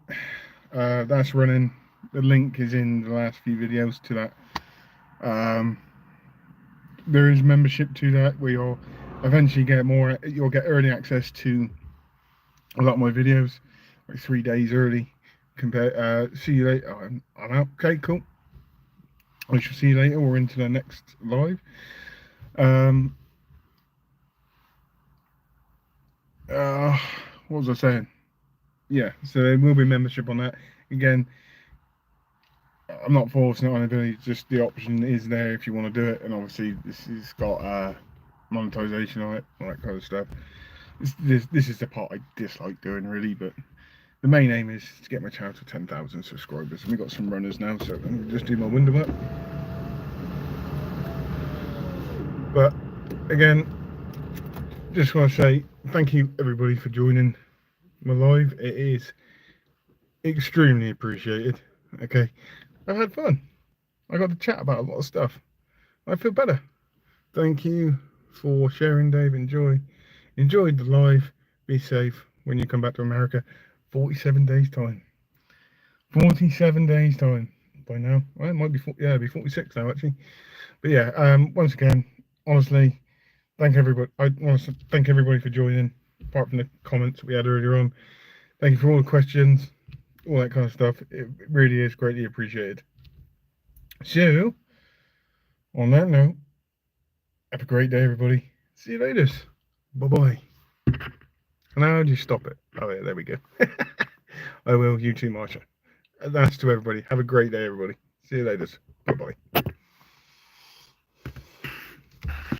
That's running. The link is in the last few videos to that. There is membership to that where you'll eventually get more. You'll get early access to a lot of my videos, like 3 days early. See you later. I'm out. Okay, cool. I shall see you later. We're into the next live. What was I saying? Yeah, so there will be membership on that. Again, I'm not forcing it on anybody. Just the option is there if you want to do it. And obviously, this has got monetization on it, all that kind of stuff. This is the part I dislike doing, really. But the main aim is to get my channel to 10,000 subscribers. And we've got some runners now, so I'm going to just do my window up. But again, just want to say thank you everybody for joining my live. It is extremely appreciated. Okay, I've had fun. I got to chat about a lot of stuff. I feel better. Thank you for sharing, Dave. Enjoyed the live. Be safe when you come back to America. 47 days time. 47 days time by now. Well, it might be it'll be 46 now actually. But yeah, once again, honestly, thank everybody. I want to thank everybody for joining. Apart from the comments we had earlier on, thank you for all the questions, all that kind of stuff. It really is greatly appreciated. So, on that note, have a great day, everybody. See you later. Bye bye. And how do you stop it? Oh yeah, there we go. I will. You too, Marsha. That's to everybody. Have a great day, everybody. See you later. Bye bye.